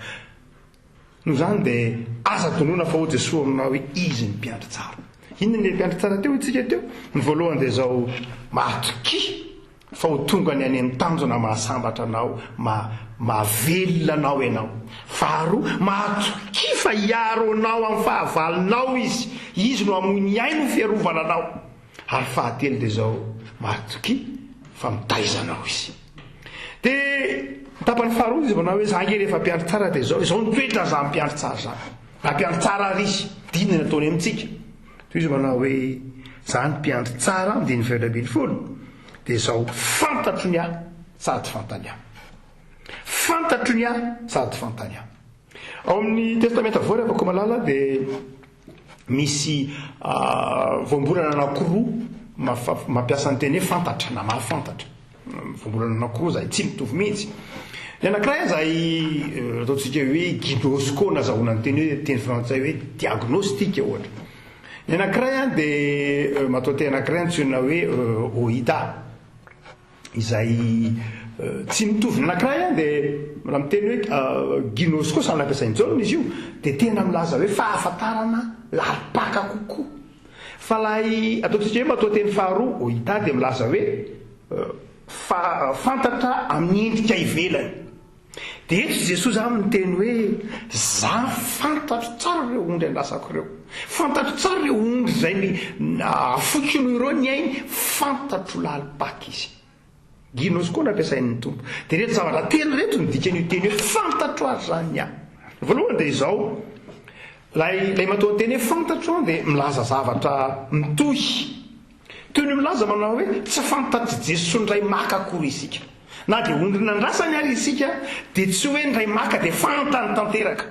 no zany dia asa tonoana fa ho Jesosy aminao hoe izy ny mpiandry tsara inona ny mpiandry tsara teo itsika teo ny voalohany dia zao mahatoky fa ho tonga ny any amin'ny tanjona mahasambatra anao mahavelona anao ianao faharoa mahatoky fa hiaro anao amin'ny fahavalinao izy no amoiny aino fiarovana anao ary fahatelo dia zao mahatoky fa mitaizanao izy dia tapany faharoa izy manao hoe zange rehefa mpiandry tsara dia zao ny toetra za mpiandry tsara zany raha mpiandry tsara ary izy dinina ataony amintsika toy izy manao hoe zany mpiandry tsara diny faelabiny folo dia zao fantatro ny ahy sady fantany ahy fantatro ny ahy sady fantany ahy ao amin'ny testamenta voary avako malala dia misy voambolana anakiroa mampiasa ny teny hoe fantatra na mahafantatra voambolana anakiroa zay tsy mitovy mihitsy ny anakiray zay ataontsika hoe gnosco nazahoana ny teny hoe teny frantsay hoe diagnostika ohatra ny anakiray dia matao teny anakiray antsoina hoe oida izay tsy mitovy ny anakiray dia raha miteny hoe gnosco samy nampiasain'izao izy io dia tena milaza hoe fahafantarana lalipaka kokoa fa lay ataontsika hoe matao teny faharoa oida dia milaza hoe fantatra amin'ny endrika ivelany dia eto Jesosy zany miteny hoe za fantatro tsara ireo ondry andrasako ireo fantatro tsara ireo ondry zay ny afokino ireo ny ainy fantatro lalipaka izy ginosy koa nampiasain'ny tompo dia reto zavatra telo reto ny dikan'io teny hoe fantatro azy zany a voalohany dia izao lay matao teny hoe fantatro dia milaza zavatra mitohy toy ny milaza manao hoe tsy fantatry Jesosy ndray maka akory isika na dia ondrina andrasany ary isika dia tsy hoe ndray maka dia fantany tanteraka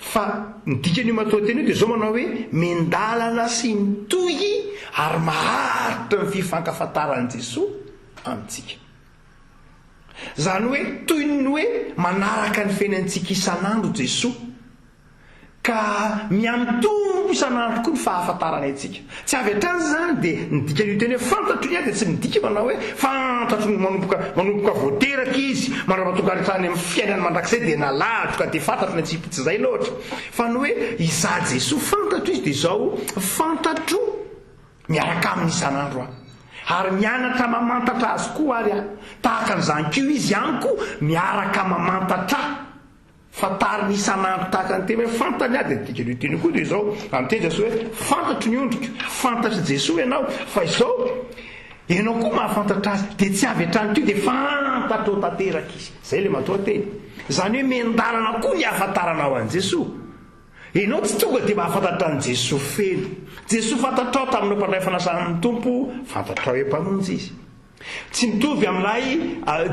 fa ny dikan'io matao teny io dia zao manao hoe mendalana sy mitohy ary maharitra ny fifankafantaran'i Jesosy amintsika zany hoe toy ny hoe manaraka ny fiainantsika isan'andro Jesosy ka miantombo isan'andro koa ny fahafantarana antsika tsy avy hatrany zany dia nidika ny teny hoe fantatro ny dia tsy midika manao hoe fantatro manomboka voateraka izy mandrapatongaritany amin'ny fiainany mandrakizay dia nalahatra ka dia fantatro ny antsipy tsy izay loatra fa ny hoe iza Jesosy fantatro izy dia izao fantatro miaraka amin'ny isan'andro ary mianatra mamantatra azy koa ary tahaka n'izany koa izy ihany koa miaraka mamantatra fantariny isan'andro tahaka ny teny hoe fantany dia dika teny koa dia izao amin'ny teny Jesosy hoe fantatro ny ondrika fantatry Jesosy ianao fa izao ianao koa mahafantatra azy dia tsy avy hatrany koa dia fantatro tanteraka izy zay le matoa teny izany hoe miandalana koa ny ahafantaranao an'i Jesosy ianao tsy tonga dia mahafantatra ny Jesosy feno Jesosy fantatrao taminao mpandray fanasan'ny tompo fantatrao empamonjy izy tsy mitovy amin'ilay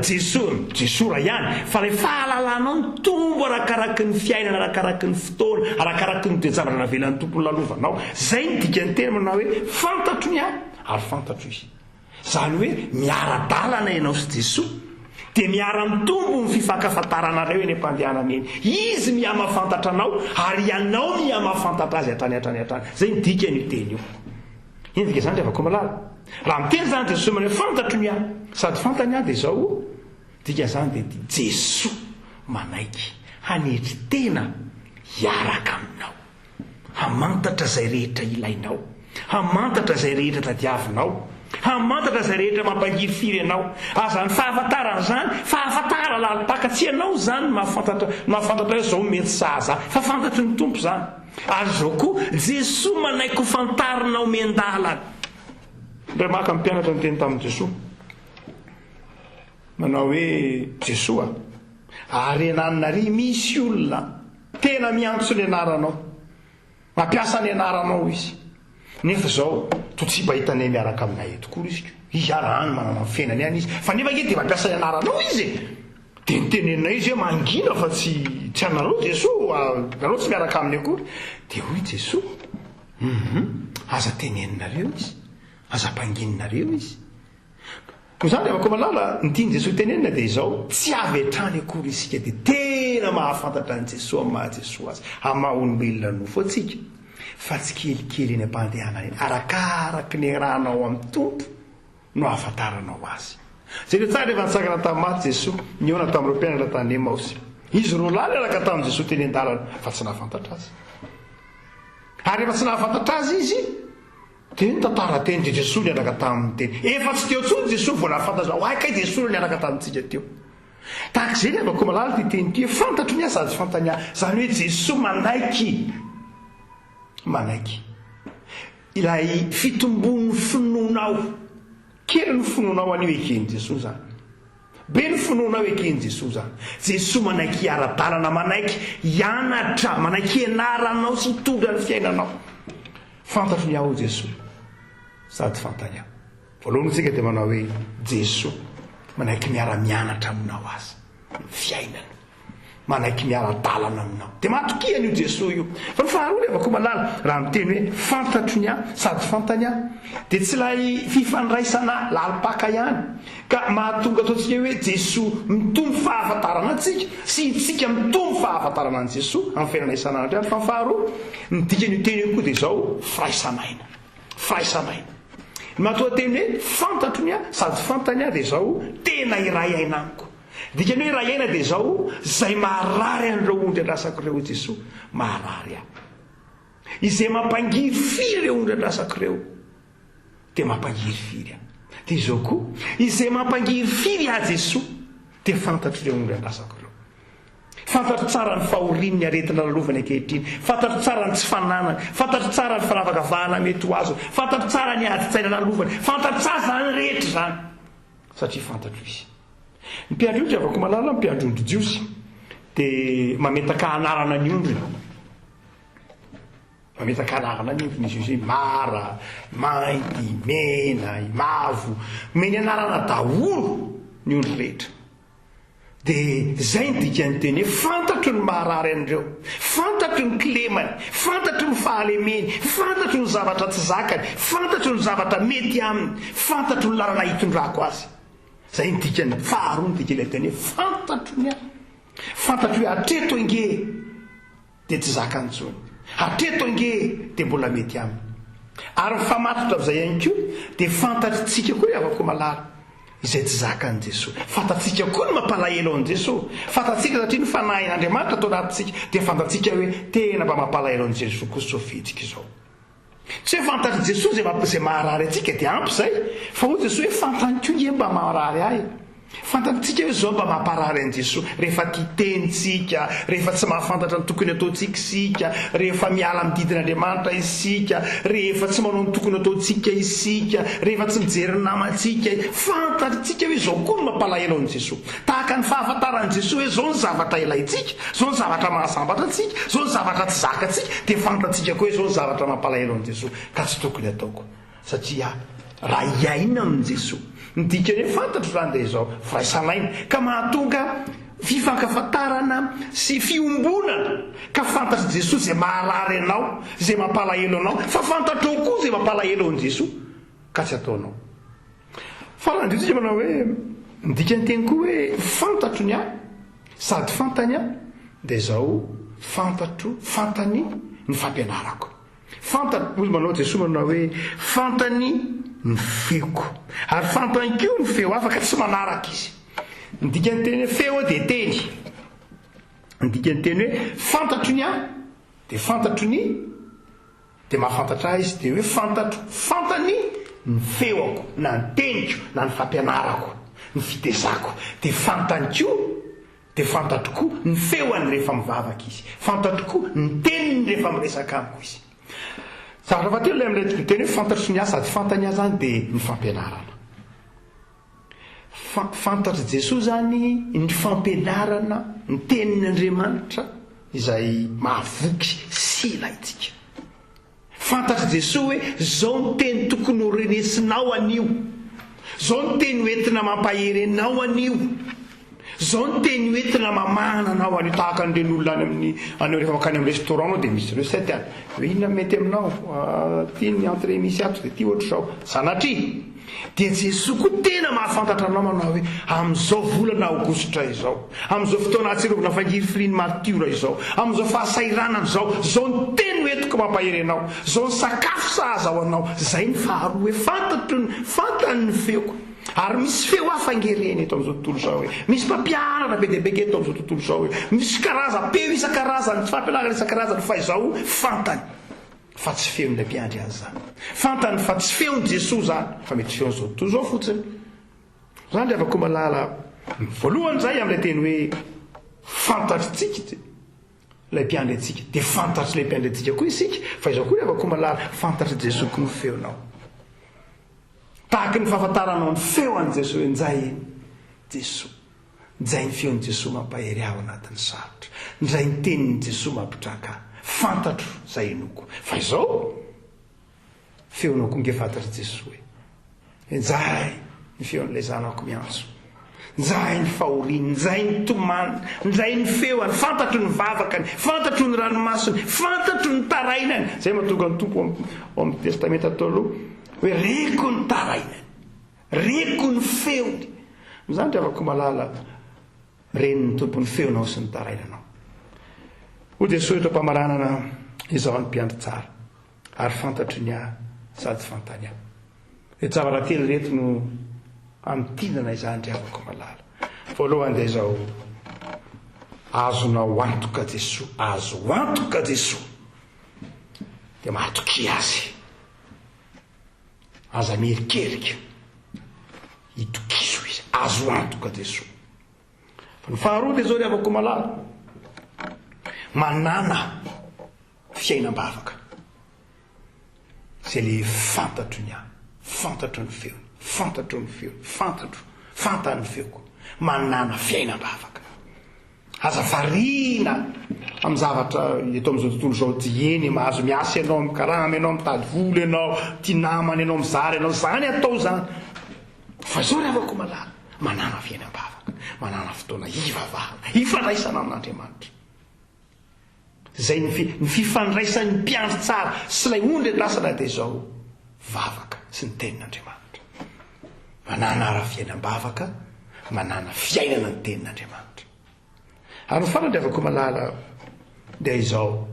Jesosy raha ihany fa ilay fahalalanao ny tombo arakaraky ny fiainana arakaraky ny fotoana arakaraky ny toejavatra navelan'ny tompo ny lalovanao zay ny dikany teny manao hoe fantatro ny ary fantatro izy zany hoe miara-dalana ianao sy Jesosy dia miara-mitombo ny fifankafantaranareo eny am-pandehanana eny izy mihamafantatra anao ary ianao mihamafantatra azy hatrany zay ny dikany teny io indika izany rehefa malala raha miteny zany Jesosy manao fantatro ny sady fantany dia izao dika zany dia Jesosy manaiky hanetry tena hiaraka aminao hamantatra zay rehetra ilainao hamantatra zay rehetra tadiavinao hamantatra zay rehetra mampangirifiry ianao azany fahafantarana zany fahafantara lalipaka tsy ianao zany mahafantatra hoe zao mety saza fa fantatry ny tompo zany ary zao koa Jesosy manaiky ho fantarinao miandalana ndray maka mpianatra ny teny tamin'i Jesosy manao hoe Jesosy ary enanary misy olona tena miantso ny anaranao mampiasa ny anaranao izy nefa zao to tsy bahitany miaraka aminay etokoa izy arahany manana fiainany ihany izy fa nefa nge dia mampiasa ny anaranao izy dia nitenenina izy hoe mangina fa tsy anareo Jesosy nareo tsy miaraka aminy akory dia hoy Jesosy aza teneninareo izy aza mpangininareo izy koa zany rehefa koa malala nitiany Jesosy tenenina dia izao tsy avy hatrany akory isika dia tena mahafantatra ny Jesosy amin'ny maha Jesosy azy amin'ny maha olombelona nofo atsika fa tsy kelikely eny am-pandehanana eny arakaraky ny rahanao amin'ny tompo no ahafantaranao azy zay le tsara rehefa nitsakana tamin'ny maty Jesosy niona tamin'ireo mpianatra tany Emaosy izy roa lahy araka tamin'i Jesosy teny an-dalana fa tsy nahafantatra azy ary rehefa tsy nahafantatra azy izy dia tantara teny dia Jesosy niaraka tamin'ny teny efa tsy teo tsony Jesosy vao nahafantatra oakay Jesosy niaraka tamintsika teo tahaka izay rehefa koa malala ty teny ty fantatro ny sady fantany zany hoe Jesosy manaiky ilay fitombon'ny finoanao kely ny finoanao anio ekeny Jesosy zany be ny finoanao ekeny Jesosy zany Jesosy manaiky ara-dalana manaiky hianatra manaiky hianaranao sy mitondra ny fiainanao fantatro ny aho Jesosy sady fantany voalohany tsika dia manao hoe Jesosy manaiky miara-mianatra aminao azy fiainana manaiky miara-dalana aminao dia matokiany io Jesosy io fa ny faharoa rehefa koa malala raha miteny hoe fantatro ny sady fantany dia tsy lay fifandraisana lalipaka ihany ka mahatonga ataontsika hoe Jesosy mitombo fahafantarana antsika sy itsika mitombo fahafantarana an Jesosy amin'ny fiainana isan'andro ihany fa ny faharoa ny dikany teny io koa dia izao firaisamaina matoa teny hoe fantatro ny sady fantany dia izao tena iray ainamiko dikany hoe raha iaina dia izao zay maharary an'ireo ondry andrasako ireo Jesosy maharary izay mampangiry firy ireo ondry andrasako ireo dia mampangiry firy dia izao koa izay mampangiry firy Jesosy dia fantatro ireo ondry andrasako ireo fantatro tsara ny fahorin'ny aretina lalovany ankehitriny fantatro tsara ny tsy fananany fantatro tsara ny fanavakavahana mety ho azo fantatro tsara ny adi-tsaina lalovany fantatro tsara zany rehetra zany satria fantatro izy ny mpiandro ondry avako malala mpiandro ondry jiosy dia mametaka anarana ny ondriny mametaka anarana ny ondriny izy io zay mara mainty mena mavo meny anarana daholo ny ondry rehetra dia zay ny dikany teny hoe fantatro ny maharary an'ireo fantatro ny kilemany fantatro ny fahalemeny fantatro ny zavatra tsy zakany fantatro ny zavatra mety aminy fantatro ny lalana hitondrako azy zay ny dikany faharoa ny dikany teny hoe fantatro ny fantatro hoe atreto inge dia tsy zaka antsony hatreto ange dia mbola mety aminy ary mifamatotra av'izay ihany koa dia fantatritsika koa avako malala izay tsy zaka an' Jesosy fantatsika koa ny mampalahelo an' Jesosy fantatsika satria ny fanahin'Andriamanitra atao anatintsika dia fantatsika hoe tena mba mampalahelo an' Jesosy koa zao fetsika izao tsy hoe fantatry Jesosy zay maharary atsika dia ampy zay fa ho Jesosy hoe fantany koa nge mba maharary ahy fantatsika hoe zao mba mamparary an' Jesosy rehefa titenitsika rehefa tsy mahafantatra ny tokony ataotsika isika rehefa miala mididin'Andriamanitra isika rehefa tsy manao ny tokony ataotsika isika rehefa tsy mijery ny namatsika fantatritsika hoe zao koa no mampalahelo an' Jesosy tahaka ny fahafantaran'i Jesosy hoe zao ny zavatra ilaitsika zao ny zavatra mahasambatra atsika zao ny zavatra tsy zakatsika dia fantatsika koa hoe zao ny zavatra mampalahelo an' Jesosy ka tsy tokony ataoko satria raha iaina amin' Jesosy midikany hoe fantatro zany dia izao firaisanaina ka mahatonga fifankafantarana sy fiombonana ka fantatry Jesosy zay maharary anao zay mampalahelo anao fa fantatrao koa zay mampalahelo an' Jesosy ka tsy ataonao faran'Jesosy manao hoe midikany teny koa hoe fantatro ny ahy sady fantany ahy dia izao fantatro fantany ny fampianarako fantatro manao Jesosy manao hoe fantany ny feoko ary fantany koa ny feo afaka tsy manaraka izy midikany teny hoe feo dia teny midikany teny hoe fantatro ny ahy dia fantatro ny dia mahafantatra ahy izy dia hoe fantatro fantany ny feoko na ny teniko na ny fampianarako ny fitezako dia fantany koa dia fantatro koa ny feoany rehefa mivavaka izy fantatro koa ny teniny rehefa miresaka amiko izy zavatra fatelo ilay amin'ilay teny hoe fantatro ny ahy sady fantany ahy zany dia ny fampianarana fantatry Jesosy zany ny fampianarana ny tenin'Andriamanitra izay mahavoky sy ilaitsika fantatry Jesosy hoe zao ny teny tokony ho renesinao anio zao ny teny hoentina mampahery anao anio zao ny teny hoentina mamana anao anio tahaka an'ireny olona any amin'ny anao rehefa makany amin'ny restaurant anao dia misy recette any hoe inona mety aminao tia ny entrée misy ato dia tia ohatra zao sanatria dia Jesosy koa tena mahafantatra anao manao hoe amin'izao volana aogositra izao amin'izao fotoana atsirovina fangiry filiny martiora izao amin'izao fahasairanana zao ny teny hoentiko mampahery anao zao ny sakafo sahaza ao anao zay ny faharoa hoe fantany ny feoko ary misy feo hafangereny eto amin'izao tontolo zao hoe misy mpampianana be dia be eto amin'izao tontolo zao hoe misy karazam-peo isan-karazany tsy fampianarana isan-karazany fa izao fantany fa tsy feon'ilay mpiandry azy zany fantany fa tsy feon'i Jesosy zany fa mety feon'izao tontolo zao fotsiny zany dia avako malala voalohany zay amin'ilay teny hoe fantatritsika ilay mpiandry atsika dia fantatry ilay mpiandry atsika koa isika fa izao koa dia avako malala fantatry Jesosy koa ny feonao tahaka ny fahafantaranao ny feo an' Jesosy nzay Jesosy nzay ny feon'i Jesosy mampahery aho anatin'ny sarotra nzay ny tenin'i Jesosy mampitraka fantatro zay enoko fa izao feonao koa nge fantatry Jesosy hoe nzay ny feon'ilay zanako miantso nzay ny fahoriany nzay ny tomany nzay ny feoany fantatro ny vavakany fantatro ny ranomasony fantatro ny tarainany zay mahatonga ny tompo ao amin'ny testamenta atao aloha hoe reko ny tarainany reko ny feony zany dia afako malala reniny tompo ny feonao sy ny tarainanao ho Jesosy eto mpamaranana izao ny mpiandry tsara ary fantatry ny ahy sady fantany ahy reto zavatra telo reto no amitinana izany dry afako malala voalohany dia izao azonao antoka Jesosy azo antoka Jesosy dia mahatoky azy aza merikerika hitokiso izy azo antoka Jesosy fa ny faharoa dia zao ry avako malala manana fiainam-bavaka zay le fantatro ny ahy fantatro ny feony fantatro ny feony fantany feoko manana fiainam-bavaka aza variana amin'ny zavatra eto amin'izao tontolo zao dieny mahazo miasa ianao mikarama ianao mitady vola ianao tia namany ianao mizara ianao zany atao zany fa zao ry avako malala manana fiainam-bavaka manana fotoana hivavahana hifandraisana amin'Andriamanitra zay ny fifandraisan'ny mpiandry tsara sy ilay ondry lasana dia izao vavaka sy ny tenin'Andriamanitra manana ara-fiainam-bavaka manana fiainana ny tenin'Andriamanitra ary ny farany dia avako malala dia izao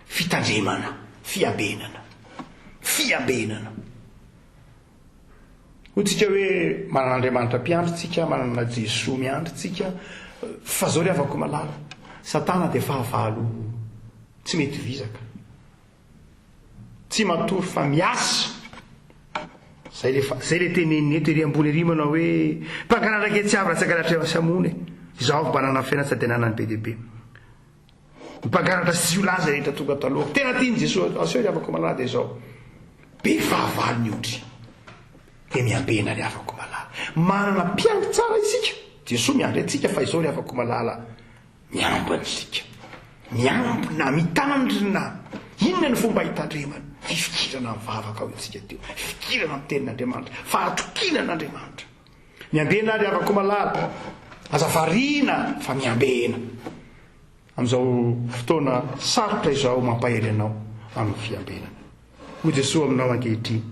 fitandremana fiambenana hotsika hoe manan'andriamanitra mpiandrotsika manana Jesoa miandrotsika fa zao ry avako malala Satana dia fahavalo tsy mety vizaka tsy matory fa miasa zay le teneniny eto ery ambony ery manao hoe mpangalatra ke tsy avy raha tsy angalatra samony izaho avy banana fiaina tsy adenanany be dehibe mpangalatra sy olaza rehetra tonga taloha tena tiany Jesosy aseo ry avako malala dia izao be fahavalo ny otry dia miambena ry avako malala manana mpiandry tsara isika Jesosy miandry antsika fa izao ry avako malala miambina isika miambina mitandrina inona ny fomba hitandremana fifikirana mivavaka ao itsika teo fifikirana amin'ny tenin'Andriamanitra fahatokinan'Andriamanitra miambena ry avako malala azavariana fa miambena amin'izao fotoana sarotra izao mampahery anao amin'ny fiambenana ho Jesosy aminao ankehitriny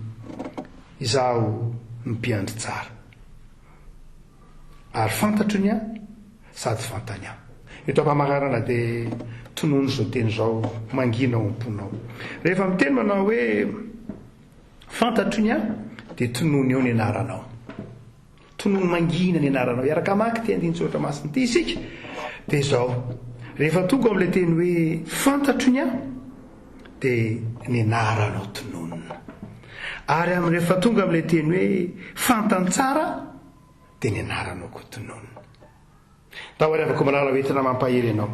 izaho mimpiandry tsara ary fantatro ny aho sady fantany aho eto ampamaharana dia tonono zao teny zao mangina ao am-ponao rehefa miteny manao hoe fantatro ny aho dia tonono eo ny anaranao tonono mangina ny anaranao iaraka maky ty andiny tsotra masiny ty isika dia izao rehefa tonga amin'ilay teny hoe fantatro ny aho dia ny anaranao tononona ary amin'ny rehefa tonga amin'ilay teny hoe fantantsara dia ny anaranao koa tononona tahoary avako malala hoentina mampahery ianao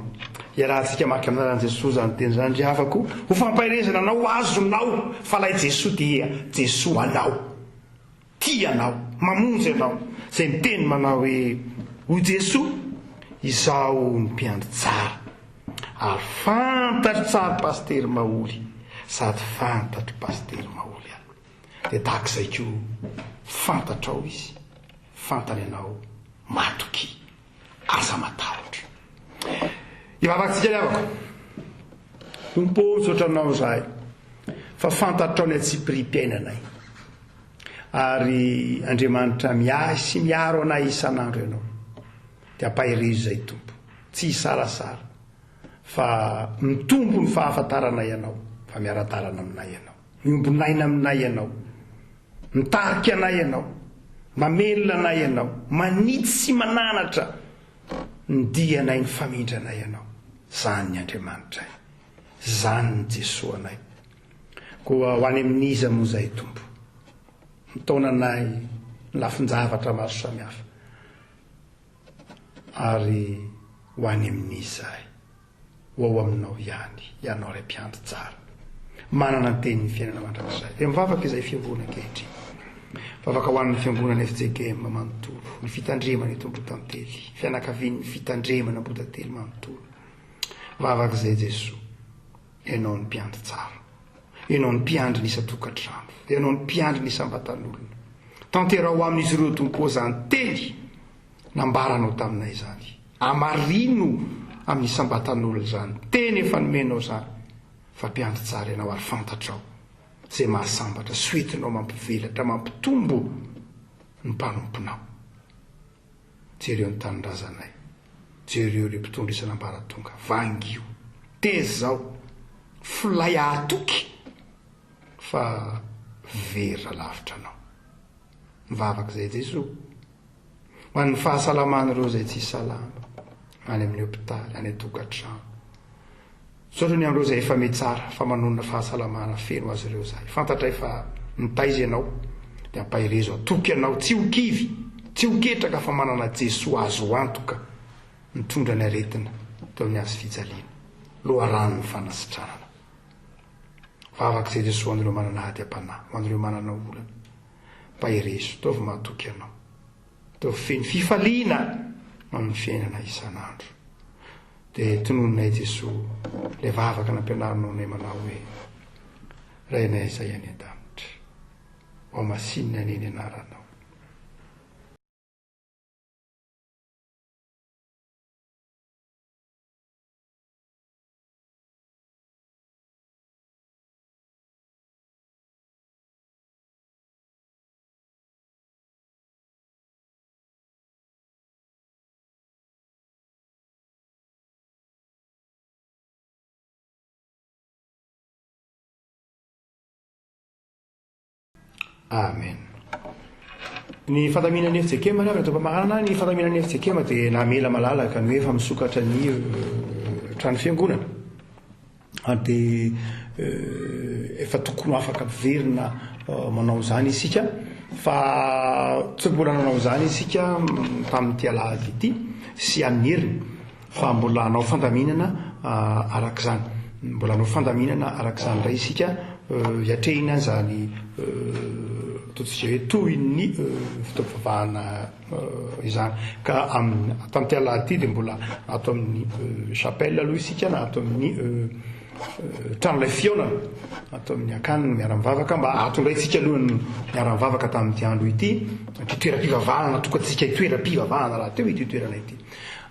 iarahantsika maky amin'anaran'i Jesosy zany teny zany ry havako ho fampahirezana anao azonao fa lay Jesosy dia Jesosy anao tia anao mamonjy anao zay miteny manao hoe ho Jesosy izaho ny mpiandry tsara ary fantatro tsara pastery Maoly sady fantatro pastery Maoly aho dia tahak'izay koa fantatrao izy fantany anao matoky asa matahotra ivavakantsika ry havako tompo misaotra aminao zahay fa fantatrao ny atsipiri-piainanay ary Andriamanitra miahy sy miaro anay isan'andro ianao dia ampahirezo zay tompo tsy hisarasara fa mitombo ny fahafantaranay ianao fa miaratarana aminay ianao miombinaina aminay ianao mitarika anay ianao mamelona anay ianao manitsy sy mananatra ny dianay ny famindranay ianao zany ny Andriamanitra zany ny Jesosy anay koa ho any amin'iza moa zay tompo mitaonanay ny lafin-javatra maro samihafa ary ho any amin'izahay ho ao aminao ihany ianao ray mpiandry tsara manana ny tenin'ny fiainana mandrakizay dia mivavaka izay fiangonana ankehitriny mivavaka ho an'ny fiangonana FJKM manontolo ny fitandremana eto Ambotately fianakavian'ny fitandremana Ambotately manontolo mivavaka izay Jesosy ianao ny mpiandry tsara ianao ny mpiandry ny isa-tokantrano ianao ny mpiandry ny isam-batan'olona tanterao amin'izy ireo tompo zany teny nambaranao taminay zany amarino amin'ny isam-batan'olona zany teny efa nomenao zany fa mpiandry tsara ianao ary fantatrao zay mahasambatra soetinao mampivelatra mampitombo ny mpanomponao jereo ny tanindrazanay jereo re mpitondra isan'ambaratonga vangio tezy zao folay atoky fa vera lavitra anao mivavaka izay Jesosy ho an'ny fahasalamana ireo zay tsy salama any amin'ny hôpitaly any atokantrano sotrany amin'ireo zay efa metsara fa manonona fahasalamana feno azy ireo zay fantatra efa mitaizy ianao dia ampahirezo atoky ianao tsy ho kivy tsy ho ketraka fa manana Jesosy azo antoka mitondra ny aretina teo amin'ny azy fijaliana loharano ny fanasitranana vavaka izay Jesosy ho an'ireo manana ady am-panahy ho an'ireo manana olana mpahirezo taovy mahatoky ianao taovy feny fifaliana amin'ny fiainana isan'andro dia tonononay Jesosy ilay vavaka nampianarinao nay manao hoe rainay izay any an-danitra ao masinina neny anaranao amen. Ny fandaminany efijekema ry avy atao-pamarana ny fandaminany efijekema dia namela malalaka ny hoe efa misokatra ny trano fiangonana dia efa tokony afaka verina manao zany isika fa tsy mbola nanao zany isika tamin'ity alahady ity sy amin'ny heriny fa mbola hanao fandaminana arak'izany mbola hanao fandaminana arak'izany ray isika hiatrehina zany totsika hoe toy ny fitaovavahana izany ka tamin'ity alahady ity dia mbola atao amin'ny chapelle aloha isika na atao amin'ny tranolay fionana atao amin'ny akanina miara-mivavaka mba atondraytsika aloha ny miara-mivavaka tamin'ity andro ity ty toeram-pivavahana tokatsika toeram-pivavahana raha teo ity toerana ity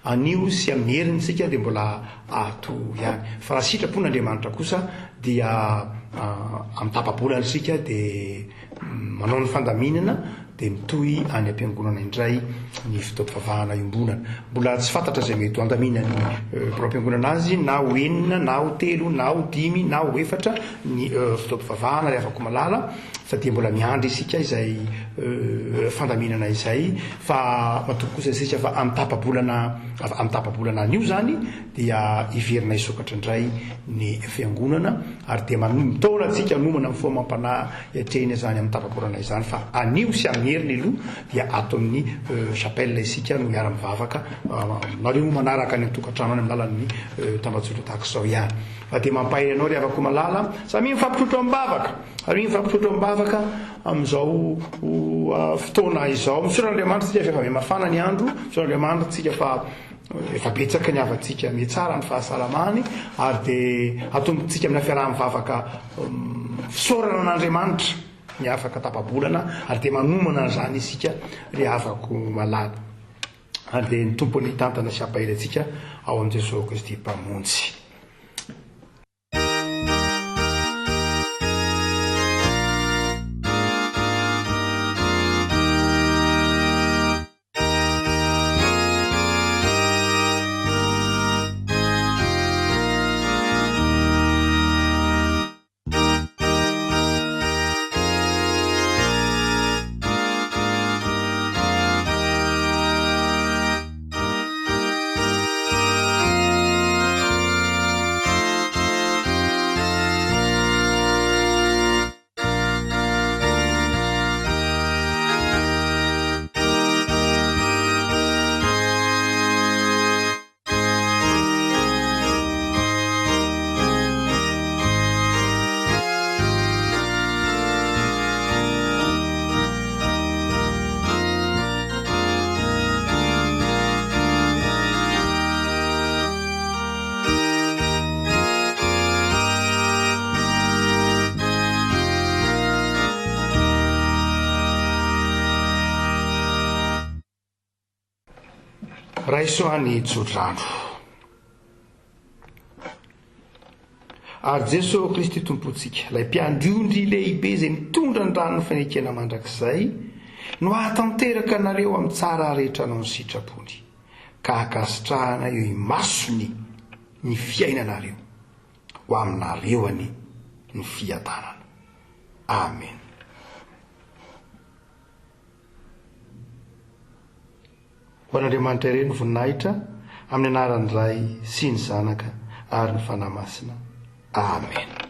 anio sy amin'ny heriny sika dia mbola ato ihany fa raha sitrapon'Andriamanitra kosa dia amin'ny tapabolana sika dia manao ny fandaminana dia mitohy any am-piangonana indray ny fitaovavahana iombonana mbola tsy fantatra zay mety ho andaminany mpampiangonana azy na ho enina na ho telo na ho dimy na ho efatra ny fitaovavahana ry afako malala fa dia mbola miandry isika izay fandaminana izay fa matoky kosa isika fa amin'ny tapabolana anio zany dia iverina isokatra indray ny fiangonana ary dia mitaona atsika nomana amin'ny foa mampanahy hiatrehina zany amin'ny tapabolana izany fa anio sy amin'ny heriny aloha dia ato amin'ny chapelle isika no miara-mivavaka nareo manaraka ny tokantrano any amin'ny lalan'ny tambajotra tahaka izao ihany fa dia mampahay anao ry avako malala samy mifampitrotro amin'ny-bavaka ary mifampitrotro amin'ny-bavaka amin'izao fotoana izao misoran'Andriamanitra tsika efa mafana ny andro misoran'Andriamanitra tsika fa efa betsaka ny avantsika mihtsara ny fahasalamany ary dia atombotsika amina fiaraha-mivavaka fisaorana an'Andriamanitra ny afaka tapabolana ary dia manomana zany isika ry afako malala ary dia ny tompony tantana sy ampahirantsika ao amin'i Jesosy Kristy mpamonjy. Raisoany Jodrano. Ary Jesosy Kristy tompontsika ilay mpiandriondry lehibe izay mitondra ny rano ny fanekena mandrakizay no ahatanteraka anareo amin'ny tsara rehetra anao ny sitrapony ka hakasitrahana eo imasony ny fiainanareo ho aminareoany ny fiadanana. Amen. Ho an'Andriamanitra ireny voninahitra amin'ny anaran'ny Ray sy ny Zanaka ary ny fanahy masina. Amen.